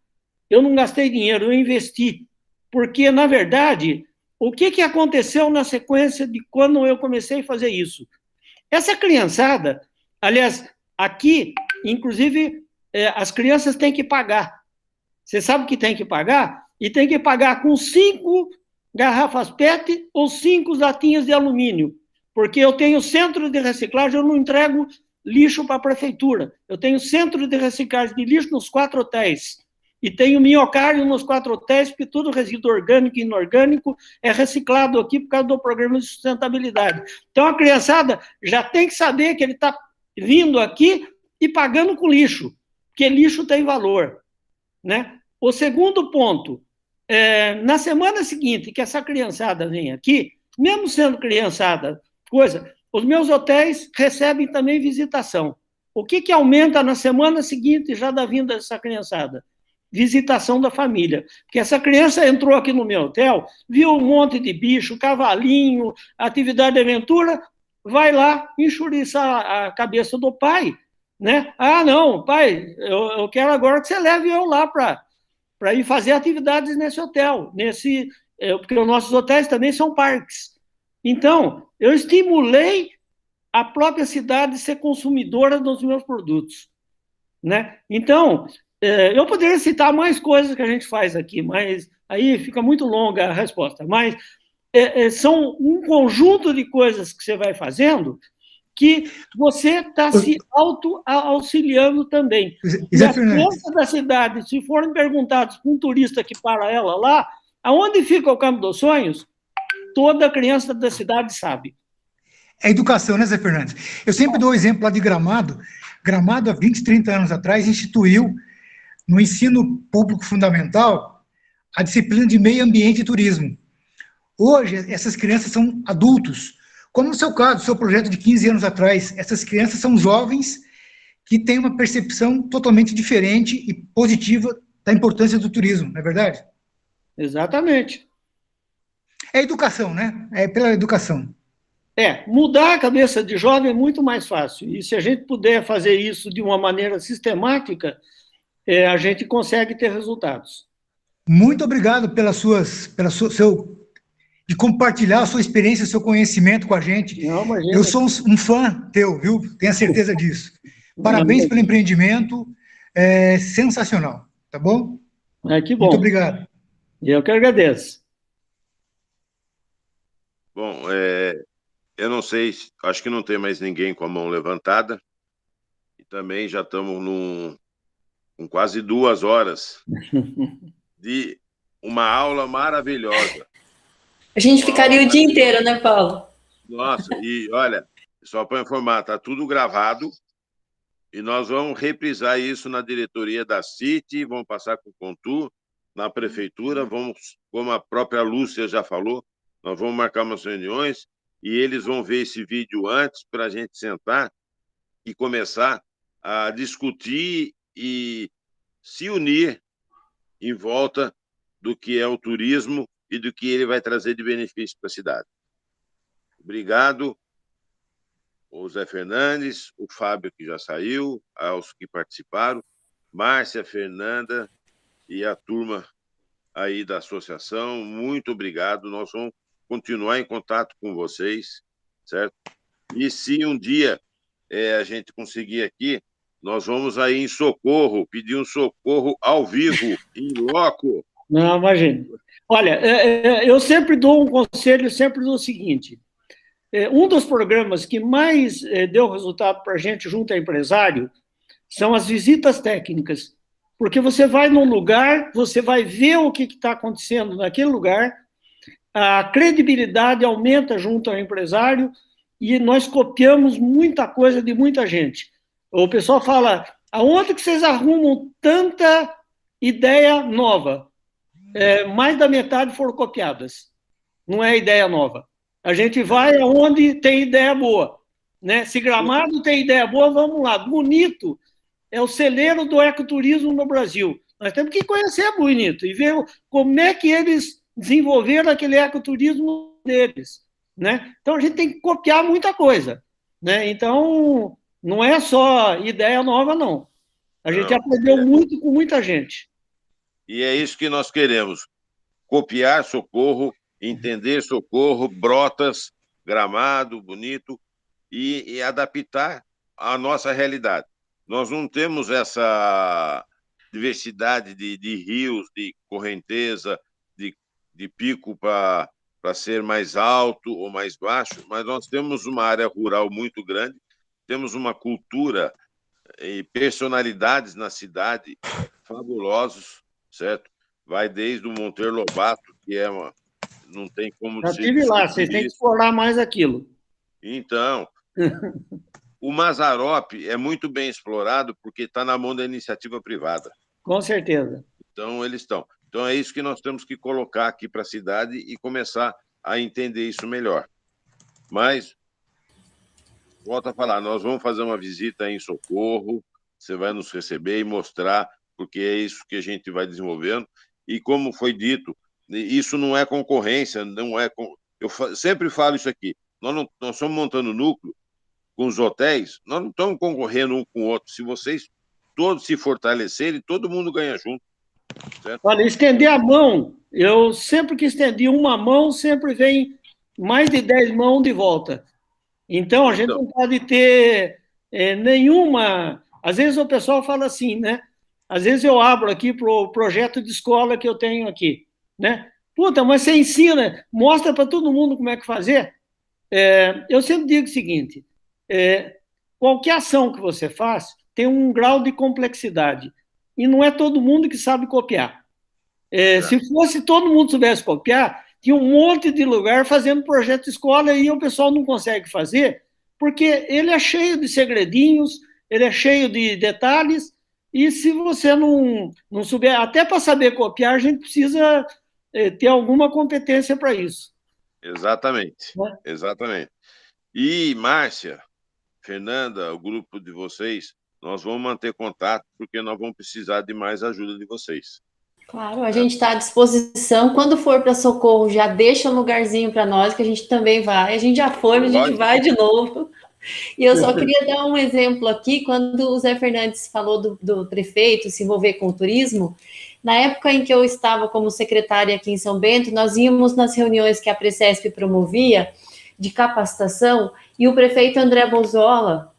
Eu não gastei dinheiro, eu investi. Porque, na verdade, o que aconteceu na sequência de quando eu comecei a fazer isso? Essa criançada, aliás, aqui, inclusive, as crianças têm que pagar. Você sabe que tem que pagar? E tem que pagar com 5 garrafas PET ou 5 latinhas de alumínio. Porque eu tenho centro de reciclagem, eu não entrego lixo para a prefeitura. Eu tenho centro de reciclagem de lixo nos 4 hotéis. E tenho minhocário nos 4 hotéis, porque todo resíduo orgânico e inorgânico é reciclado aqui por causa do programa de sustentabilidade. Então, a criançada já tem que saber que ele está vindo aqui e pagando com lixo, porque lixo tem valor, né? O segundo ponto, na semana seguinte que essa criançada vem aqui, mesmo sendo criançada, os meus hotéis recebem também visitação. O que aumenta na semana seguinte já da vinda dessa criançada? visitação da família. Porque essa criança entrou aqui no meu hotel, viu um monte de bicho, cavalinho, atividade de aventura, vai lá enxuriçar a cabeça do pai, né? Ah, não, pai, eu quero agora que você leve eu lá para ir fazer atividades nesse hotel, porque os nossos hotéis também são parques. Então, eu estimulei a própria cidade ser consumidora dos meus produtos, né? Então, eu poderia citar mais coisas que a gente faz aqui, mas aí fica muito longa a resposta. Mas são um conjunto de coisas que você vai fazendo que você está se auto-auxiliando também. E as crianças da cidade, se forem perguntados para um turista que para ela lá, aonde fica o Campo dos Sonhos, toda criança da cidade sabe. É educação, né, Zé Fernandes? Eu sempre dou o exemplo lá de Gramado. Gramado, há 20, 30 anos atrás, instituiu no ensino público fundamental a disciplina de meio ambiente e turismo. Hoje, essas crianças são adultos. Como no seu caso, seu projeto de 15 anos atrás, essas crianças são jovens que têm uma percepção totalmente diferente e positiva da importância do turismo, não é verdade? Exatamente. É educação, né? É pela educação. Mudar a cabeça de jovem é muito mais fácil. E se a gente puder fazer isso de uma maneira sistemática, a gente consegue ter resultados. Muito obrigado de compartilhar a sua experiência, o seu conhecimento com a gente. Não, imagina. Eu sou um fã teu, viu? Tenha certeza disso. Parabéns pelo empreendimento, sensacional, tá bom? Que bom. Muito obrigado. Eu que agradeço. Bom, eu não sei, acho que não tem mais ninguém com a mão levantada, e também já estamos com quase 2 horas de uma aula maravilhosa. A gente ficaria o dia inteiro, né, Paulo? Nossa, e olha, só para informar, está tudo gravado, e nós vamos reprisar isso na diretoria da CIT, vamos passar com o Contur, na prefeitura, vamos, como a própria Lúcia já falou, nós vamos marcar umas reuniões, e eles vão ver esse vídeo antes para a gente sentar e começar a discutir e se unir em volta do que é o turismo e do que ele vai trazer de benefício para a cidade. Obrigado, o Zé Fernandes, o Fábio, que já saiu, aos que participaram, Márcia, Fernanda e a turma aí da associação, muito obrigado. Nós vamos continuar em contato com vocês, certo? E se um dia a gente conseguir aqui, nós vamos aí em socorro, pedir um socorro ao vivo, em loco. Não, imagina. Olha, eu sempre dou um conselho, sempre dou o seguinte, um dos programas que mais deu resultado para a gente junto a empresário são as visitas técnicas, porque você vai num lugar, você vai ver o que está acontecendo naquele lugar, a credibilidade aumenta junto ao empresário e nós copiamos muita coisa de muita gente. O pessoal fala, aonde que vocês arrumam tanta ideia nova? Mais da metade foram copiadas. Não é ideia nova. A gente vai aonde tem ideia boa, né? Se Gramado tem ideia boa, vamos lá. Bonito é o celeiro do ecoturismo no Brasil. Nós temos que conhecer Bonito e ver como é que eles desenvolveram aquele ecoturismo deles, né? Então, a gente tem que copiar muita coisa, né? Então, não é só ideia nova, não. A gente aprendeu muito com muita gente. E é isso que nós queremos. Copiar Socorro, entender Socorro, Brotas, Gramado, Bonito, e adaptar à nossa realidade. Nós não temos essa diversidade de rios, de correnteza, de pico para ser mais alto ou mais baixo, mas nós temos uma área rural muito grande, temos uma cultura e personalidades na cidade fabulosos, certo? Vai desde o Monteiro Lobato, que não tem como... Já estive lá, vocês têm que explorar mais aquilo. Então, o Mazzaropi é muito bem explorado porque está na mão da iniciativa privada. Com certeza. Então, eles estão. Então, é isso que nós temos que colocar aqui para a cidade e começar a entender isso melhor. Mas, volto a falar, nós vamos fazer uma visita em Socorro, você vai nos receber e mostrar porque é isso que a gente vai desenvolvendo. E como foi dito, isso não é concorrência, não é... Eu sempre falo isso aqui, nós estamos montando núcleo com os hotéis, nós não estamos concorrendo um com o outro. Se vocês todos se fortalecerem, todo mundo ganha junto. Certo? Olha, estender a mão, eu sempre que estendi uma mão, sempre vem mais de 10 mãos de volta. Então, a gente não pode ter nenhuma... Às vezes o pessoal fala assim, né? Às vezes eu abro aqui para o projeto de escola que eu tenho aqui, né? Puta, mas você ensina, mostra para todo mundo como é que fazer. Eu sempre digo o seguinte, qualquer ação que você faz tem um grau de complexidade. E não é todo mundo que sabe copiar. Se fosse todo mundo soubesse copiar, tinha um monte de lugar fazendo projeto de escola e o pessoal não consegue fazer, porque ele é cheio de segredinhos, ele é cheio de detalhes, e se você não souber, até para saber copiar, a gente precisa ter alguma competência para isso. Exatamente, exatamente. E, Márcia, Fernanda, o grupo de vocês, nós vamos manter contato, porque nós vamos precisar de mais ajuda de vocês. Claro, a gente está à disposição. Quando for para Socorro, já deixa um lugarzinho para nós, que a gente também vai. A gente já foi, mas a gente vai de novo. E eu só queria dar um exemplo aqui, quando o Zé Fernandes falou do prefeito se envolver com o turismo, na época em que eu estava como secretária aqui em São Bento, nós íamos nas reuniões que a Precesp promovia de capacitação, e o prefeito André Bozola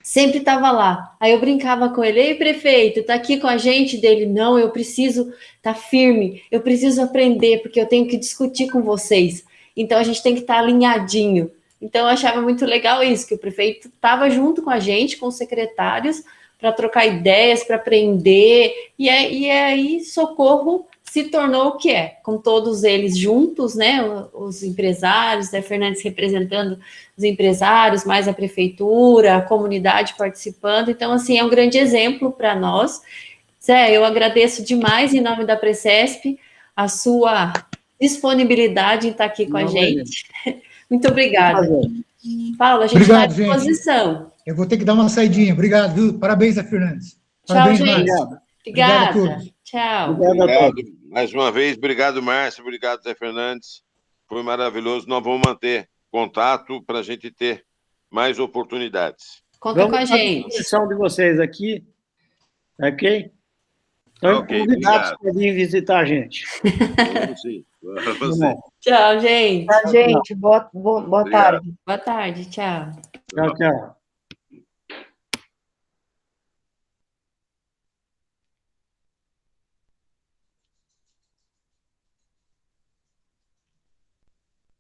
sempre estava lá. Aí eu brincava com ele: ei, prefeito, tá aqui com a gente? Dele: não, eu preciso estar firme, eu preciso aprender, porque eu tenho que discutir com vocês. Então a gente tem que estar alinhadinho. Então, eu achava muito legal isso, que o prefeito estava junto com a gente, com os secretários, para trocar ideias, para aprender, e aí Socorro se tornou o que é, com todos eles juntos, né, os empresários, Zé Fernandes representando os empresários, mais a prefeitura, a comunidade participando. Então, assim, é um grande exemplo para nós. Zé, eu agradeço demais, em nome da Precesp, a sua disponibilidade em estar aqui com a gente. Muito obrigada. Paulo, a gente está à disposição. Gente. Eu vou ter que dar uma saidinha. Obrigado, viu? Parabéns, Zé Fernandes. Parabéns, tchau, gente. Obrigada. Obrigado a todos. Tchau. Obrigado. Mais uma vez, obrigado, Márcio. Obrigado, Zé Fernandes. Foi maravilhoso. Nós vamos manter contato para a gente ter mais oportunidades. Conta com a gente. Vamos à disposição de vocês aqui. Ok? Então, convidados para vir visitar a gente. Vamos sim. Tchau, gente. Tchau, gente. Boa tarde. Boa tarde, tchau. Tchau, tchau.